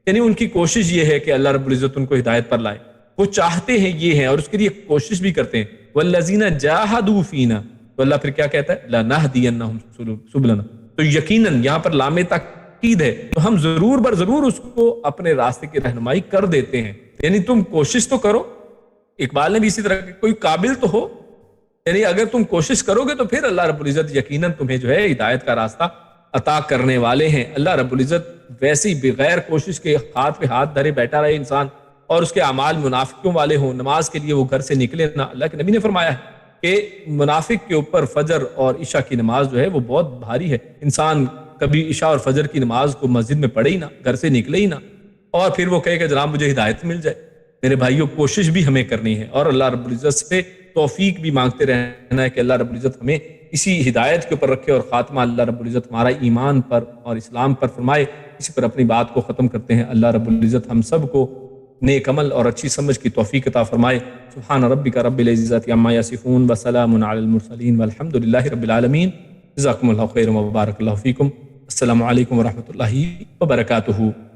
یعنی ان کی کوشش یہ ہے کہ اللہ رب العزت ان کو ہدایت پر لائے، وہ چاہتے ہیں یہ ہیں اور اس کے لیے کوشش بھی کرتے ہیں۔ وَالَّذِينَ جَاهَدُوا فِينَا، تو اللہ پھر کیا کہتا ہے لَنَهْدِيَنَّهُمْ سُبُلَنَا، تو یقیناً یہاں پر لام تاکید ہے، تو ہم ضرور بر ضرور اس کو اپنے راستے کی رہنمائی کر دیتے ہیں. یعنی تم کوشش تو کرو. اقبال نے بھی اسی طرح کوئی قابل تو ہو، یعنی اگر تم کوشش کرو گے تو پھر اللہ رب العزت یقیناً تمہیں جو ہے ہدایت کا راستہ عطا کرنے والے ہیں. اللہ رب العزت ویسے ہی بغیر کوشش کے ہاتھ پہ ہاتھ دھرے بیٹھا رہے انسان اور اس کے اعمال منافقوں والے ہوں، نماز کے لیے وہ گھر سے نکلے نہ. اللہ کے نبی نے فرمایا ہے کہ منافق کے اوپر فجر اور عشاء کی نماز جو ہے وہ بہت بھاری ہے. انسان کبھی عشاء اور فجر کی نماز کو مسجد میں پڑھے ہی نہ، گھر سے نکلے ہی نہ، اور پھر وہ کہے کہ جناب مجھے ہدایت مل جائے. میرے بھائیوں، کوشش بھی ہمیں کرنی ہے اور اللہ رب العزت سے توفیق بھی مانگتے رہنا ہے کہ اللہ رب العزت ہمیں اسی ہدایت کے اوپر رکھے اور خاتمہ اللہ رب العزت ہمارا ایمان پر اور اسلام پر فرمائے. اسی پر اپنی بات کو ختم کرتے ہیں. اللہ رب العزت ہم سب کو نیک عمل اور اچھی سمجھ کی توفیق عطا فرمائے. سبحان ربک رب العزت عما یصفون وسلام علی المرسلین والحمد للہ رب العالمین. جزاکم اللہ خیر و بارک اللہ فیکم. السلام علیکم ورحمۃ اللہ وبرکاتہ.